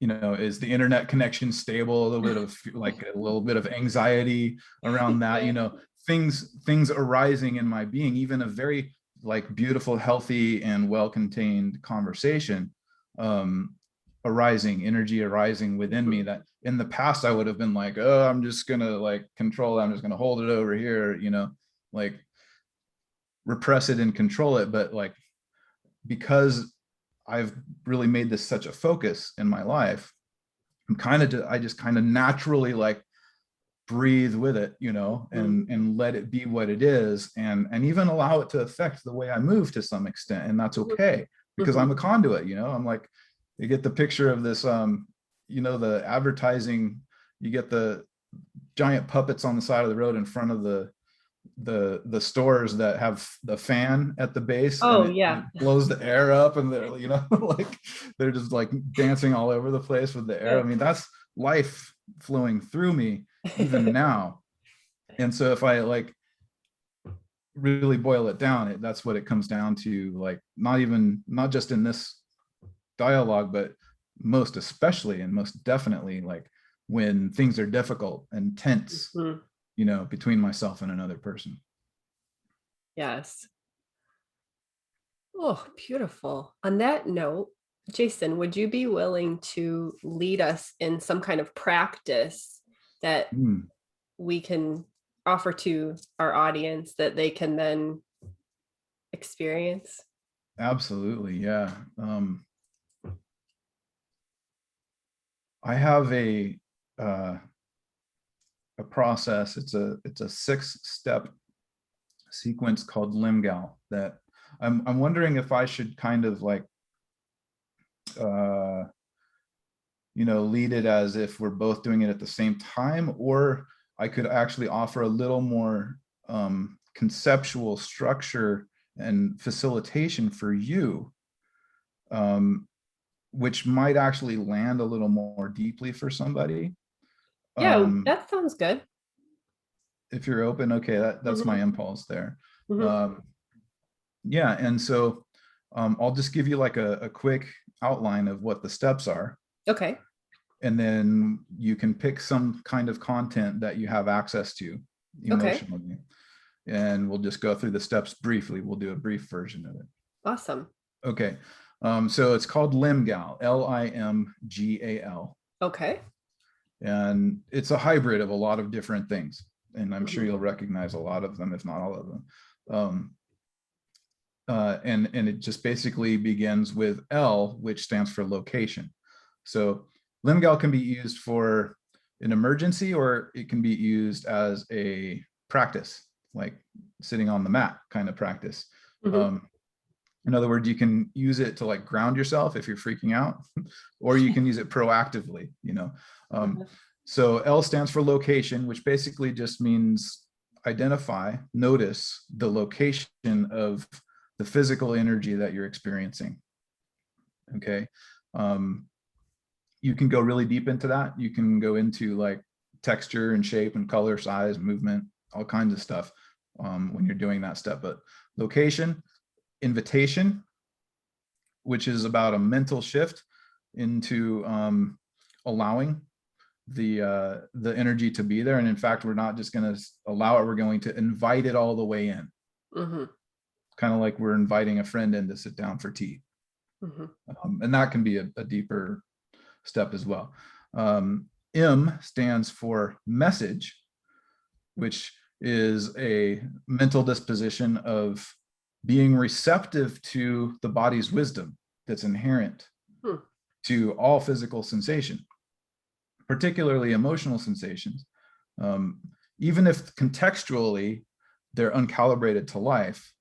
is the internet connection stable? A little bit of anxiety around that, things arising in my being, even a very like beautiful, healthy, and well-contained conversation, energy arising within me, that in the past I would have been like, oh, I'm just gonna like control it, I'm just gonna hold it over here, like repress it and control it. But like, because I've really made this such a focus in my life, I just kind of naturally like breathe with it, and let it be what it is, and even allow it to affect the way I move to some extent. And that's okay, because I'm a conduit, I'm like, you get the picture of this, the advertising, you get the giant puppets on the side of the road in front of the stores that have the fan at the base, and Oh, it yeah. blows the air up, and they're like they're just like dancing all over the place with the air. I mean, that's life flowing through me even now. And so if I like really boil it down, that's what it comes down to, like, not just in this dialogue, but most especially and most definitely, like when things are difficult and tense, between myself and another person. Yes. Oh, beautiful. On that note, Jason, would you be willing to lead us in some kind of practice that we can offer to our audience that they can then experience? Absolutely, yeah. I have a process. It's a 6-step sequence called LIMGAL that I'm wondering if I should kind of like lead it as if we're both doing it at the same time, or I could actually offer a little more conceptual structure and facilitation for you, which might actually land a little more deeply for somebody. Yeah, that sounds good. If you're open, okay, that's my impulse there. Yeah, and so I'll just give you like a quick outline of what the steps are. Okay. And then you can pick some kind of content that you have access to emotionally. Okay. And we'll just go through the steps briefly. We'll do a brief version of it. Awesome. Okay. So it's called LIMGAL, LIMGAL. Okay. And it's a hybrid of a lot of different things. And I'm sure you'll recognize a lot of them, if not all of them. And it just basically begins with L, which stands for location. So LIMGAL can be used for an emergency, or it can be used as a practice, like sitting on the mat kind of practice. In other words, you can use it to like ground yourself if you're freaking out, or you can use it proactively, So L stands for location, which basically just means identify, notice the location of the physical energy that you're experiencing. Okay. You can go really deep into that. You can go into like texture and shape and color, size, movement, all kinds of stuff when you're doing that step. But location, invitation, which is about a mental shift into allowing the energy to be there. And in fact, we're not just going to allow it, we're going to invite it all the way in. Kind of like we're inviting a friend in to sit down for tea. And that can be a deeper step as well. M stands for message, which is a mental disposition of being receptive to the body's wisdom that's inherent to all physical sensation, particularly emotional sensations. Even if contextually they're uncalibrated to life,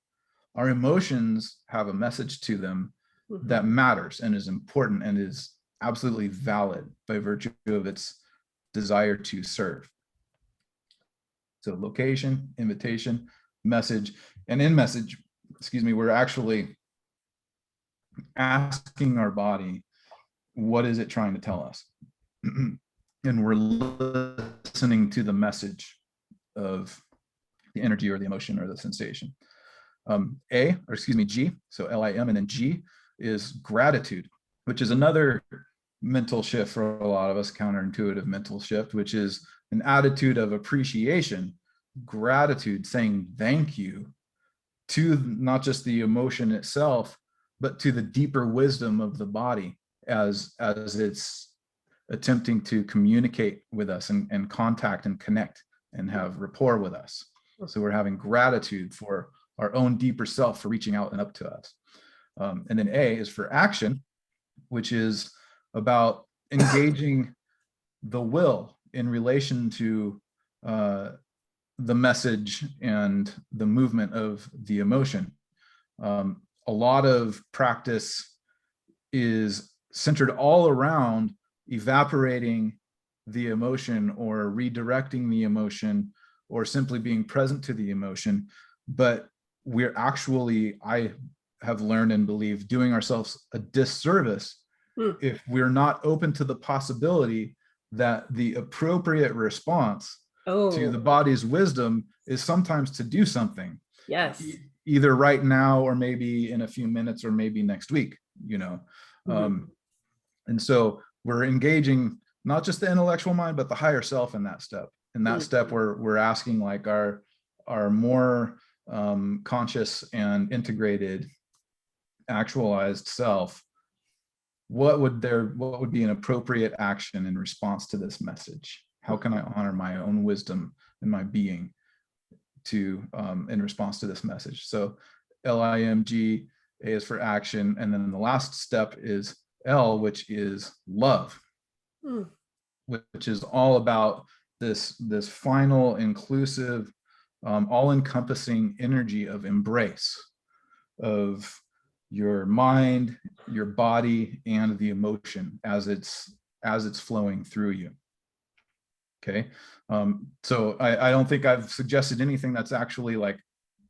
our emotions have a message to them that matters and is important and is absolutely valid by virtue of its desire to serve. So location, invitation, message, and in message, we're actually asking our body, what is it trying to tell us? And we're listening to the message of the energy or the emotion or the sensation. G, so LIM, and then G is gratitude, which is another mental shift for a lot of us, counterintuitive mental shift, which is an attitude of appreciation, gratitude, saying thank you to not just the emotion itself, but to the deeper wisdom of the body as it's attempting to communicate with us and contact and connect and have rapport with us. So we're having gratitude for our own deeper self for reaching out and up to us. And then A is for action, which is about engaging the will in relation to the message and the movement of the emotion. A lot of practice is centered all around evaporating the emotion or redirecting the emotion or simply being present to the emotion. But we're actually, I have learned and believe, doing ourselves a disservice if we're not open to the possibility that the appropriate response to the body's wisdom is sometimes to do something. Yes. Either right now or maybe in a few minutes or maybe next week, and so we're engaging not just the intellectual mind, but the higher self in that step. In that step, we're asking like our more conscious and integrated, actualized self, what would be an appropriate action in response to this message? How can I honor my own wisdom and my being to in response to this message? So LIMG, A is for action, and then the last step is L, which is love, which is all about this final inclusive, all-encompassing energy of embrace of your mind, your body, and the emotion as it's as it's flowing through you. Okay. So I don't think I've suggested anything that's actually like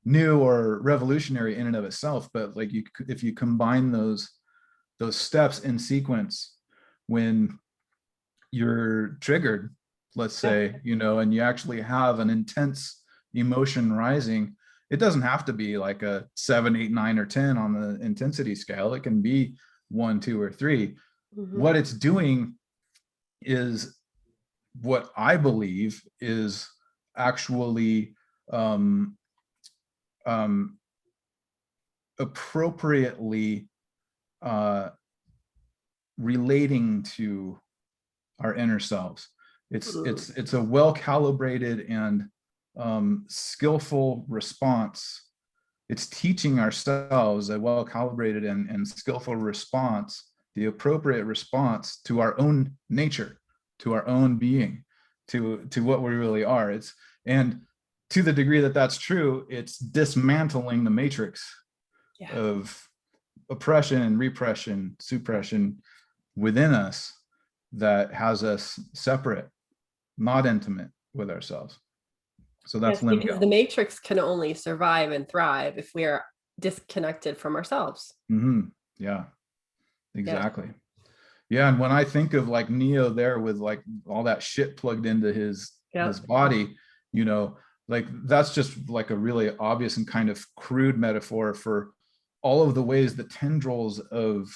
new or revolutionary in and of itself, but like if you combine those steps in sequence, when you're triggered, let's say, and you actually have an intense emotion rising, it doesn't have to be like a 7, 8, 9, or 10 on the intensity scale. It can be 1, 2, or 3. What it's doing is, what I believe is actually appropriately relating to our inner selves. It's a well-calibrated and skillful response. It's teaching ourselves a well-calibrated and skillful response, the appropriate response to our own nature, to our own being, to what we really are. And to the degree that that's true, it's dismantling the matrix of oppression and repression, suppression within us that has us separate, not intimate with ourselves. So that's yes, because the LIMGAL. matrix can only survive and thrive if we are disconnected from ourselves. Yeah, exactly. Yeah, and when I think of like Neo there with like all that shit plugged into his body, like that's just like a really obvious and kind of crude metaphor for all of the ways the tendrils of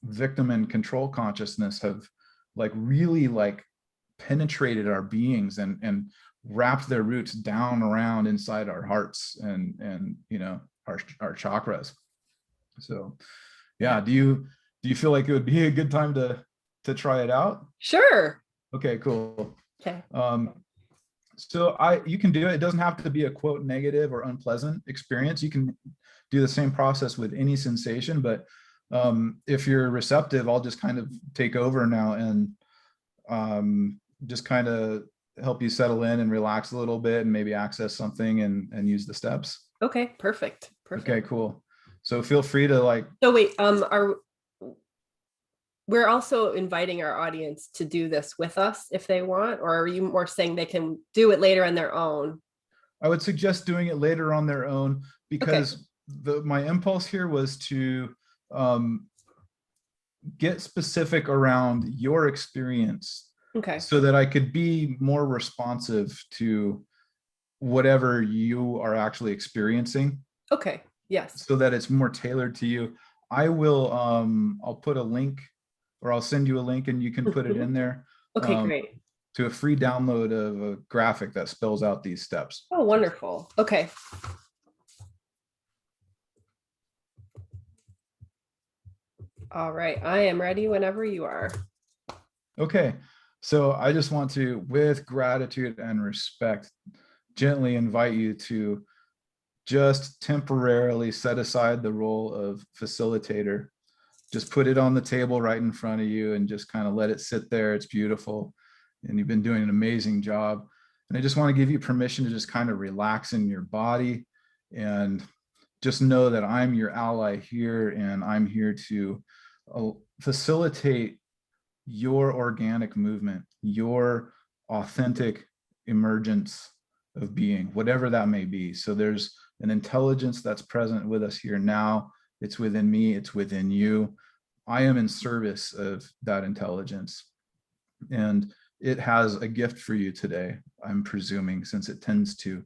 victim and control consciousness have like really like penetrated our beings and wrapped their roots down around inside our hearts and our chakras. So yeah, do you feel like it would be a good time to try it out? Sure. Okay, cool. Okay. So you can do it. It doesn't have to be a quote negative or unpleasant experience. You can do the same process with any sensation, but if you're receptive, I'll just kind of take over now and just kind of help you settle in and relax a little bit and maybe access something and use the steps. Okay, perfect. Okay, cool. So feel free to like. So wait, we're also inviting our audience to do this with us if they want, or are you more saying they can do it later on their own? I would suggest doing it later on their own, because my impulse here was to get specific around your experience, so that I could be more responsive to whatever you are actually experiencing. Okay. Yes. So that it's more tailored to you. I'll put a link, or I'll send you a link and you can put it in there. Okay, great. To a free download of a graphic that spells out these steps. Oh, wonderful. Okay. All right. I am ready whenever you are. Okay. So I just want to, with gratitude and respect, gently invite you to just temporarily set aside the role of facilitator. Just put it on the table right in front of you and just kind of let it sit there. It's beautiful. And you've been doing an amazing job. And I just want to give you permission to just kind of relax in your body and just know that I'm your ally here, and I'm here to facilitate your organic movement, your authentic emergence of being, whatever that may be. So there's an intelligence that's present with us here now. It's within me, it's within you. I am in service of that intelligence. And it has a gift for you today, I'm presuming, since it tends to.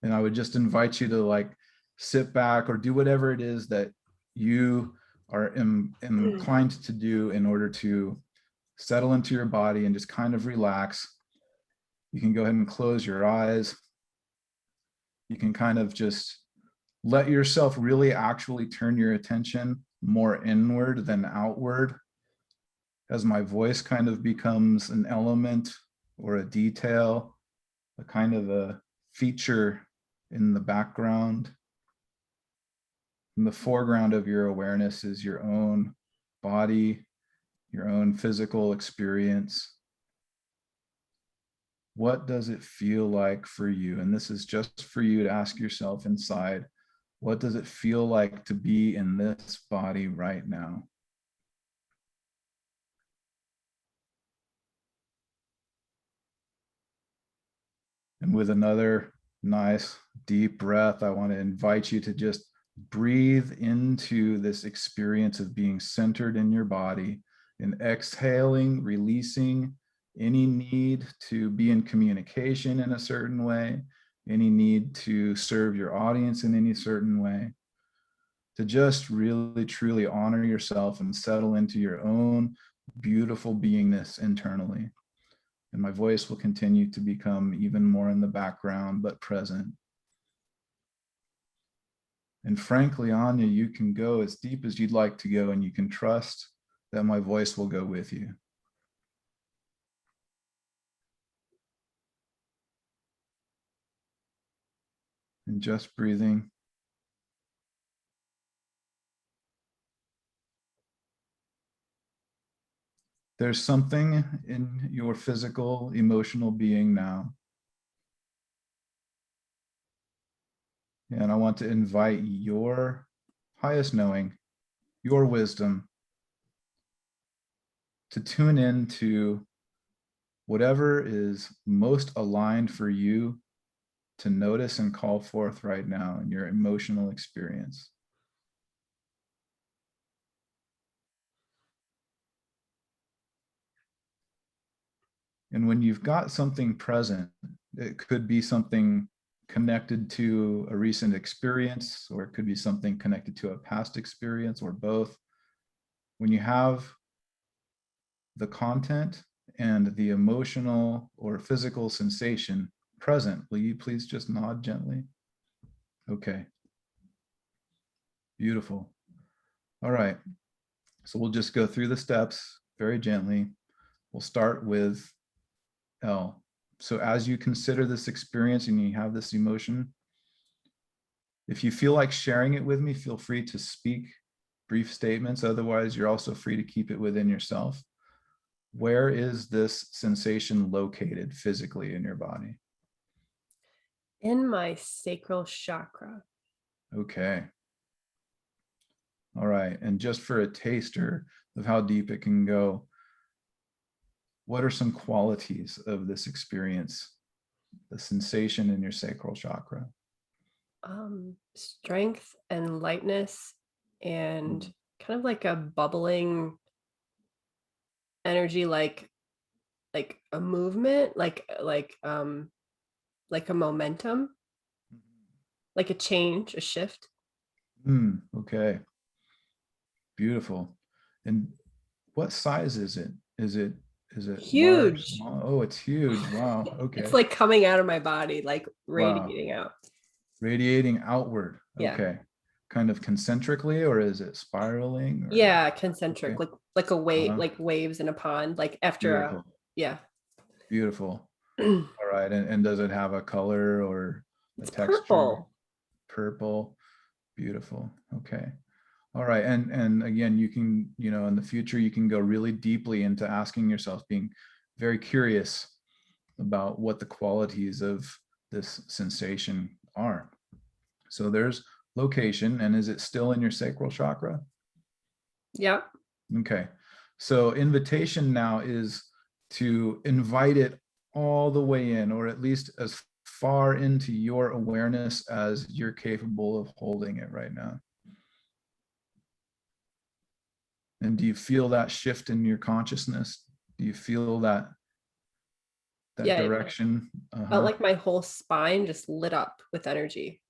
And I would just invite you to like sit back or do whatever it is that you are inclined to do in order to settle into your body and just kind of relax. You can go ahead and close your eyes. You can kind of just let yourself really actually turn your attention more inward than outward, as my voice kind of becomes an element or a detail, a kind of a feature in the background. In the foreground of your awareness is your own body, your own physical experience. What does it feel like for you? And this is just for you to ask yourself inside, what does it feel like to be in this body right now? And with another nice deep breath, I want to invite you to just breathe into this experience of being centered in your body, and exhaling, releasing any need to be in communication in a certain way, any need to serve your audience in any certain way, to just really truly honor yourself and settle into your own beautiful beingness internally. And my voice will continue to become even more in the background, but present. And frankly, Anya, you can go as deep as you'd like to go, and you can trust that my voice will go with you. And just breathing. There's something in your physical, emotional being now. And I want to invite your highest knowing, your wisdom, to tune into whatever is most aligned for you to notice and call forth right now in your emotional experience. And when you've got something present, it could be something connected to a recent experience, or it could be something connected to a past experience, or both. When you have the content and the emotional or physical sensation present, will you please just nod gently? Okay. Beautiful. All right. So we'll just go through the steps very gently. We'll start with L. So as you consider this experience and you have this emotion, if you feel like sharing it with me, feel free to speak brief statements. Otherwise, you're also free to keep it within yourself. Where is this sensation located physically in your body? In my sacral chakra. Okay. All right. And just for a taster of how deep it can go, what are some qualities of this experience, the sensation in your sacral chakra? Strength and lightness, and kind of like a bubbling energy, like a movement, like a momentum, like a change, a shift. Okay. Beautiful. And what size is it? Is it large, Huge. small? Oh, it's huge. Wow. It's Okay. like coming out of my body, like Wow. radiating out. Radiating outward. Yeah. Okay. Kind of concentrically, or is it spiraling, or Yeah, concentric, okay. like a wave, Uh-huh. like waves in a pond, like after a Beautiful. yeah. Beautiful. All right. And does it have a color or a It's texture? purple. Purple. Beautiful. Okay. All right. And again, you can, in the future, you can go really deeply into asking yourself, being very curious about what the qualities of this sensation are. So there's location, and is it still in your sacral chakra? Yeah. Okay. So invitation now is to invite it all the way in, or at least as far into your awareness as you're capable of holding it right now. And do you feel that shift in your consciousness? Do you feel that Yeah, it direction? felt Uh-huh. like my whole spine just lit up with energy.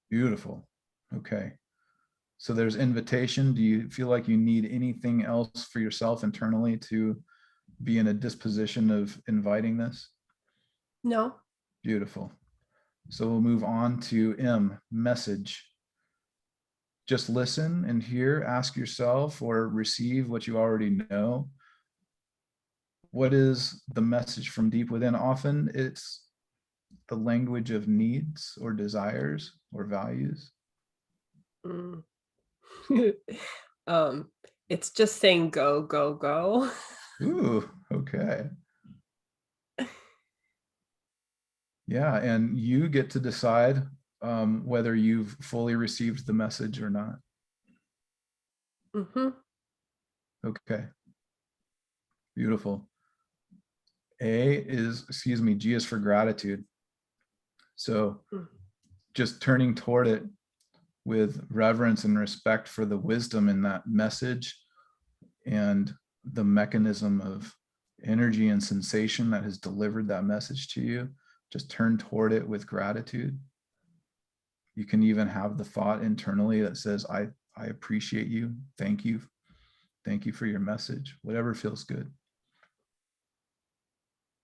Beautiful. Okay. So there's invitation. Do you feel like you need anything else for yourself internally to be in a disposition of inviting this? No. Beautiful. So we'll move on to M, message. Just listen and hear, ask yourself or receive what you already know. What is the message from deep within? Often it's the language of needs or desires or values. Mm. um, it's just saying go, go, go. Ooh, okay. Yeah, and you get to decide whether you've fully received the message or not. Mm-hmm. Okay, beautiful. G is for gratitude. So Mm. just turning toward it with reverence and respect for the wisdom in that message and the mechanism of energy and sensation that has delivered that message to you. Just turn toward it with gratitude. You can even have the thought internally that says, I appreciate you. Thank you. Thank you for your message. Whatever feels good.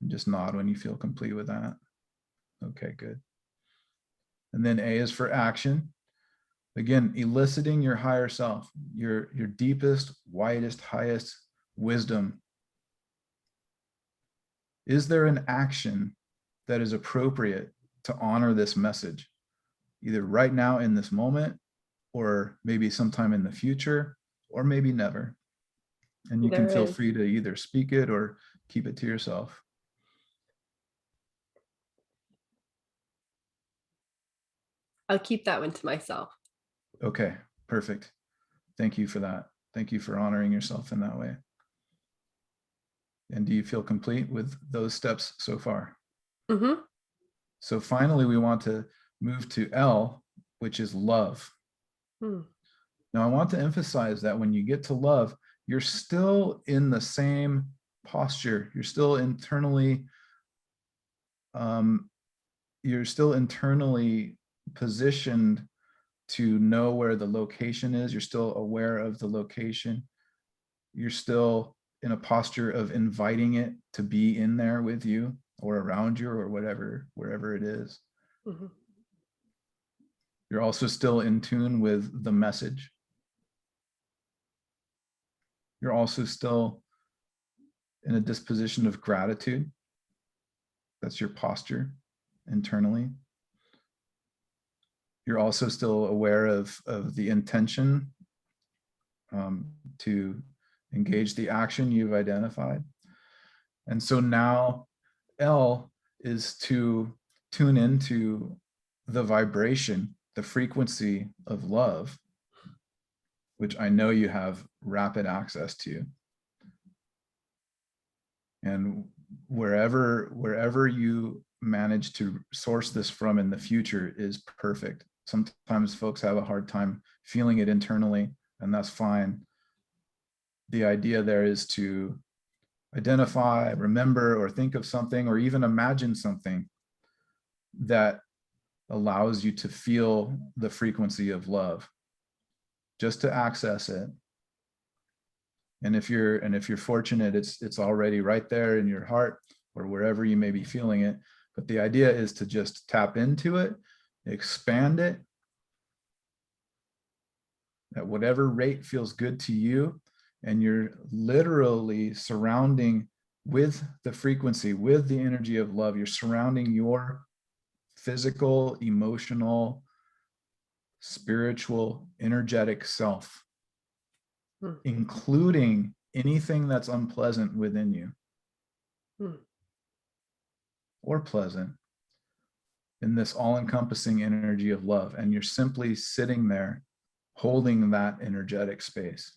And just nod when you feel complete with that. Okay, good. And then A is for action. Again, eliciting your higher self, your deepest, widest, highest wisdom. Is there an action that is appropriate to honor this message, either right now in this moment, or maybe sometime in the future, or maybe never? And you can There feel is. free to either speak it or keep it to yourself. I'll keep that one to myself. Okay, perfect. Thank you for that. Thank you for honoring yourself in that way. And do you feel complete with those steps so far? Mm-hmm. So finally, we want to move to L, which is love. Mm. Now, I want to emphasize that when you get to love, you're still in the same posture. You're still internally positioned to know where the location is. You're still aware of the location. You're still in a posture of inviting it to be in there with you or around you or wherever it is. Mm-hmm. You're also still in tune with the message. You're also still in a disposition of gratitude. That's your posture internally. You're also still aware of the intention to engage the action you've identified. And so now L is to tune into the vibration, the frequency of love, which I know you have rapid access to. And wherever you manage to source this from in the future is perfect. Sometimes folks have a hard time feeling it internally, and that's fine. The idea there is to identify, remember, or think of something, or even imagine something that allows you to feel the frequency of love, just to access it. And if you're fortunate, it's already right there in your heart or wherever you may be feeling it. But the idea is to just tap into it, expand it at whatever rate feels good to you. And you're literally surrounding with the frequency, with the energy of love. You're surrounding your physical, emotional, spiritual, energetic self, Mm. including anything that's unpleasant within you. Mm. Or pleasant, in this all-encompassing energy of love. And you're simply sitting there holding that energetic space.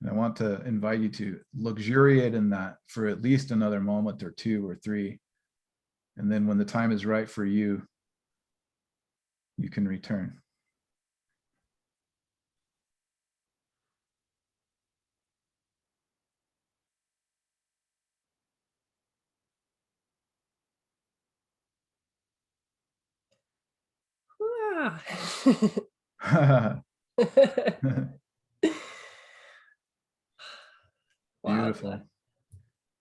And I want to invite you to luxuriate in that for at least another moment or two or three. And then when the time is right for you, you can return. Ah. Wow, Beautiful.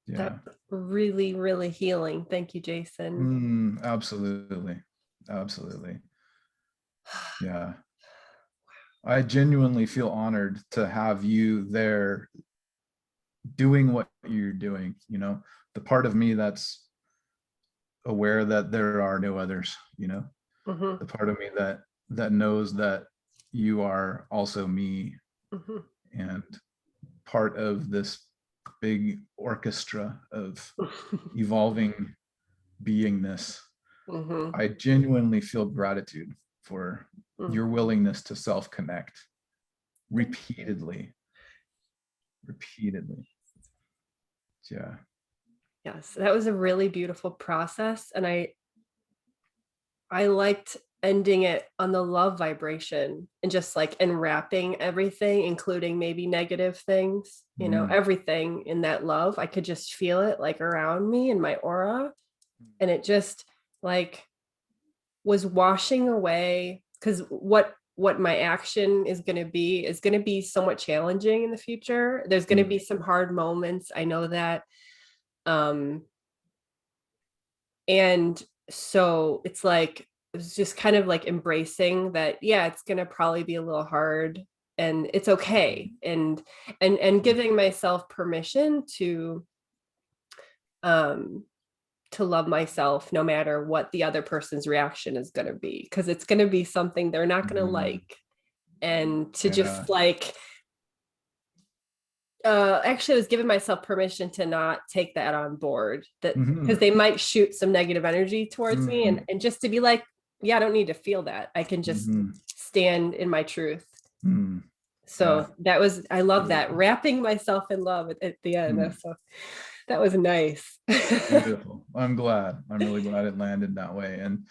Yeah. that's really, really healing. Thank you, Jason. Absolutely. Absolutely. Yeah. I genuinely feel honored to have you there doing what you're doing. The part of me that's aware that there are no others, Mm-hmm. the part of me that knows that you are also me Mm-hmm. and part of this big orchestra of evolving beingness. Mm-hmm. I genuinely feel gratitude for your willingness to self-connect repeatedly. Yeah. Yes, that was a really beautiful process. And I liked ending it on the love vibration and just like enwrapping everything, including maybe negative things, everything in that love. I could just feel it like around me in my aura. And it just like was washing away, because what my action is going to be somewhat challenging in the future. There's going to be some hard moments. I know that. And so it's like, it was just kind of like embracing that, yeah, it's going to probably be a little hard and it's okay. And giving myself permission um to love myself no matter what the other person's reaction is going to be, because it's going to be something they're not going to like. And to just like actually I was giving myself permission to not take that on board, that because they might shoot some negative energy towards me, and just to be like, yeah, I don't need to feel that. I can just stand in my truth. So that was, I love that, wrapping myself in love at the end. So that was nice. Beautiful. I'm really glad it landed that way. And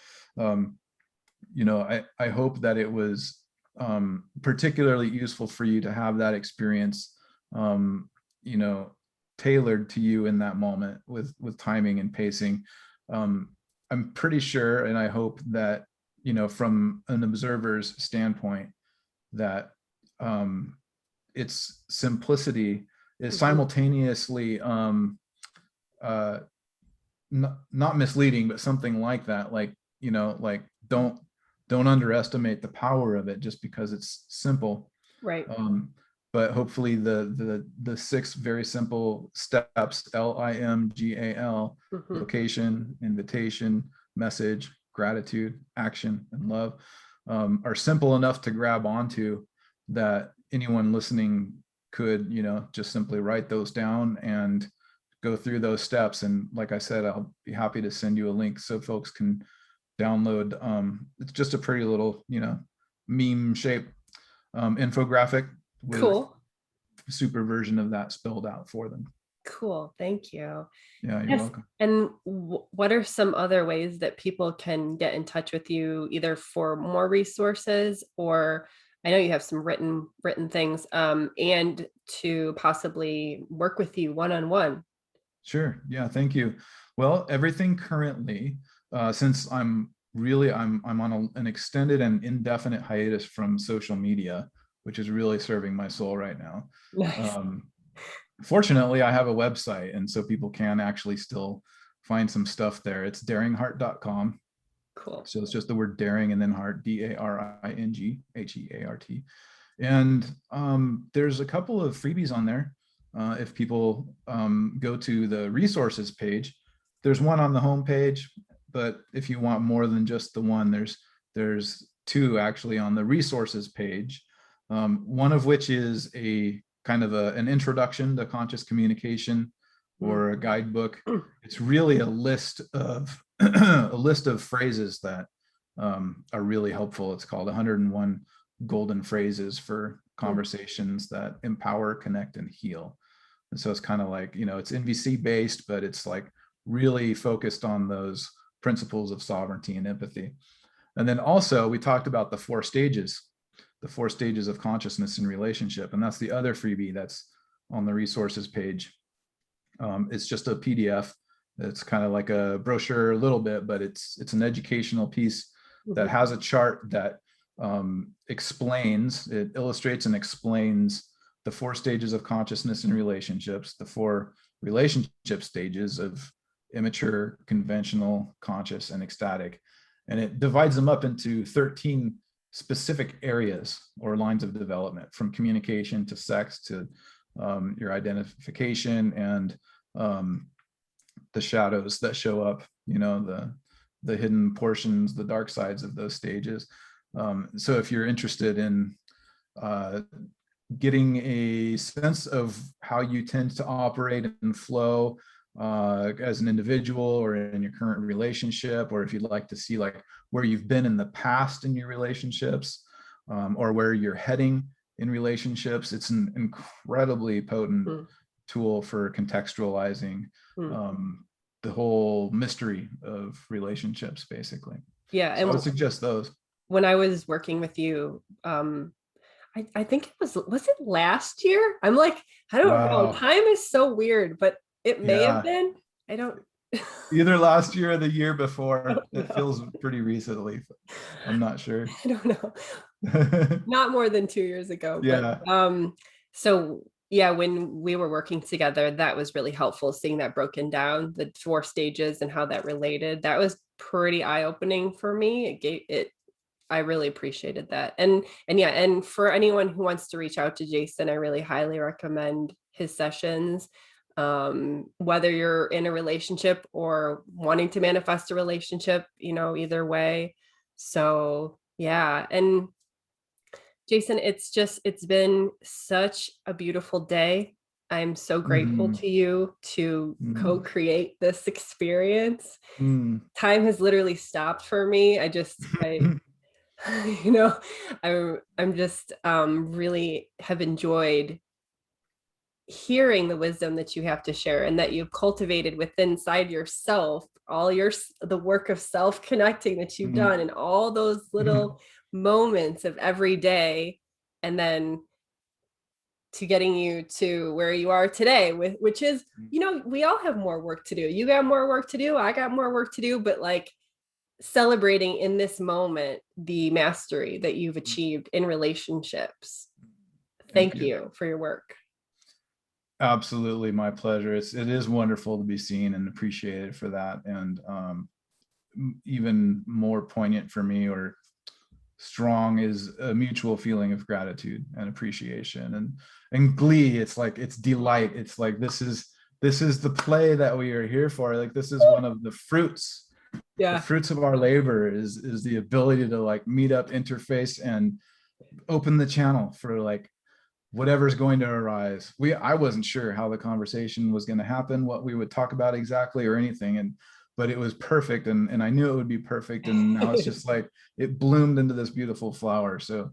I hope that it was particularly useful for you to have that experience, tailored to you in that moment with timing and pacing. I'm pretty sure, and I hope that, from an observer's standpoint, that its simplicity is simultaneously not misleading, but something like that. Like, like don't underestimate the power of it just because it's simple. Right. But hopefully the 6 very simple steps, LIMGAL, location, invitation, message, gratitude, action, and love, are simple enough to grab onto, that anyone listening could, just simply write those down and go through those steps. And like I said, I'll be happy to send you a link so folks can download. It's just a pretty little, meme shape infographic with cool super version of that spelled out for them. Cool. Thank you. Yeah, you're welcome. And what are some other ways that people can get in touch with you, either for more resources, or I know you have some written things, and to possibly work with you one-on-one? Sure. Yeah, thank you. Well, everything currently, since I'm on an extended and indefinite hiatus from social media, which is really serving my soul right now. Nice. Fortunately, I have a website, and so people can actually still find some stuff there. It's daringheart.com. Cool. So it's just the word daring and then heart, DARINGHEART. And there's a couple of freebies on there. If people go to the resources page, there's one on the home page, but if you want more than just the one, there's 2 actually on the resources page. One of which is a kind of an introduction to conscious communication, or a guidebook. It's really a list of a list of phrases that are really helpful. It's called 101 Golden Phrases for Conversations that Empower, Connect, and Heal. And so it's kind of like, it's NVC based, but it's like really focused on those principles of sovereignty and empathy. And then also we talked about the 4 stages of consciousness in relationship. And that's the other freebie that's on the resources page. It's just a PDF. It's kind of like a brochure a little bit, but it's an educational piece that has a chart that illustrates and explains the 4 stages of consciousness in relationships, the 4 relationship stages of immature, conventional, conscious, and ecstatic. And it divides them up into 13 specific areas or lines of development, from communication to sex to your identification and the shadows that show up, the hidden portions, the dark sides of those stages. So if you're interested in getting a sense of how you tend to operate and flow as an individual or in your current relationship, or if you'd like to see like where you've been in the past in your relationships, or where you're heading in relationships. It's an incredibly potent Mm, tool for contextualizing mm. the whole mystery of relationships, basically. Yeah. So I would And suggest those. when I was working with you, I think it was it last year? I'm like, I don't know. Wow. Time is so weird, but it may have Yeah. been. I don't, Either last year or the year before. don't It know. feels pretty recently. I'm not sure. I don't know. Not more than 2 years ago, but Yeah. so yeah, when we were working together, that was really helpful seeing that broken down, the 4 stages and how that related. That was pretty eye-opening for me. It gave it I really appreciated that. And yeah, and for anyone who wants to reach out to Jason, I really highly recommend his sessions. Whether you're in a relationship or wanting to manifest a relationship, either way. So yeah. And Jason, it's been such a beautiful day. I'm so grateful Mhm. to you to Mhm. co-create this experience. Mm. Time has literally stopped for me. I you know I'm just really have enjoyed hearing the wisdom that you have to share and that you've cultivated within inside yourself, all the work of self connecting that you've done Mm. and all those little moments of every day, and then to getting you to where you are today, with which is, we all have more work to do. You got more work to do, I got more work to do, but like celebrating in this moment the mastery that you've achieved in relationships. Thank Thank you. you for your work. Absolutely, my pleasure. It is wonderful to be seen and appreciated for that, and even more poignant for me, or strong, is a mutual feeling of gratitude and appreciation and glee. It's like it's delight. It's like this is the play that we are here for. Like this is one of the Yeah. fruits of our labor is the ability to like meet up, interface, and open the channel for like whatever's going to arise. I wasn't sure how the conversation was going to happen, what we would talk about exactly, or anything, but it was perfect, and I knew it would be perfect, and now it's just like it bloomed into this beautiful flower. So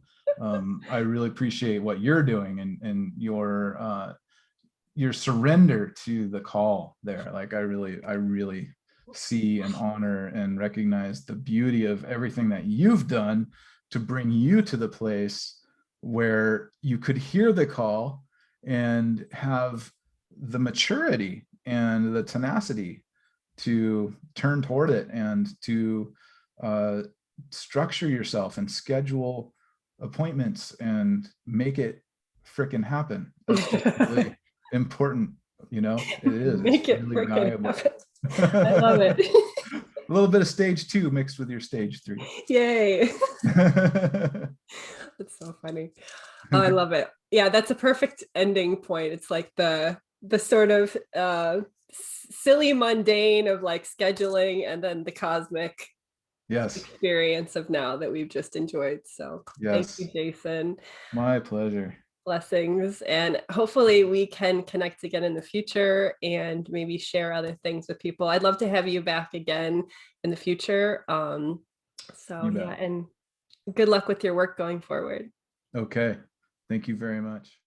I really appreciate what you're doing, and your surrender to the call there. Like I really see and honor and recognize the beauty of everything that you've done to bring you to the place where you could hear the call and have the maturity and the tenacity to turn toward it, and to uh, structure yourself and schedule appointments and make it freaking happen. That's just really important. It is, it's Make it really freaking valuable. happen. I love A it. little bit of stage 2 mixed with your stage 3. Yay. That's so funny. Oh, I love it. Yeah, that's a perfect ending point. It's like the sort of silly mundane of like scheduling, and then the cosmic Yes. experience of now that we've just enjoyed. So thank you, Yes, Jason. my pleasure. Blessings. And hopefully we can connect again in the future and maybe share other things with people. I'd love to have you back again in the future. So You yeah, bet. and good luck with your work going forward. Okay, thank you very much.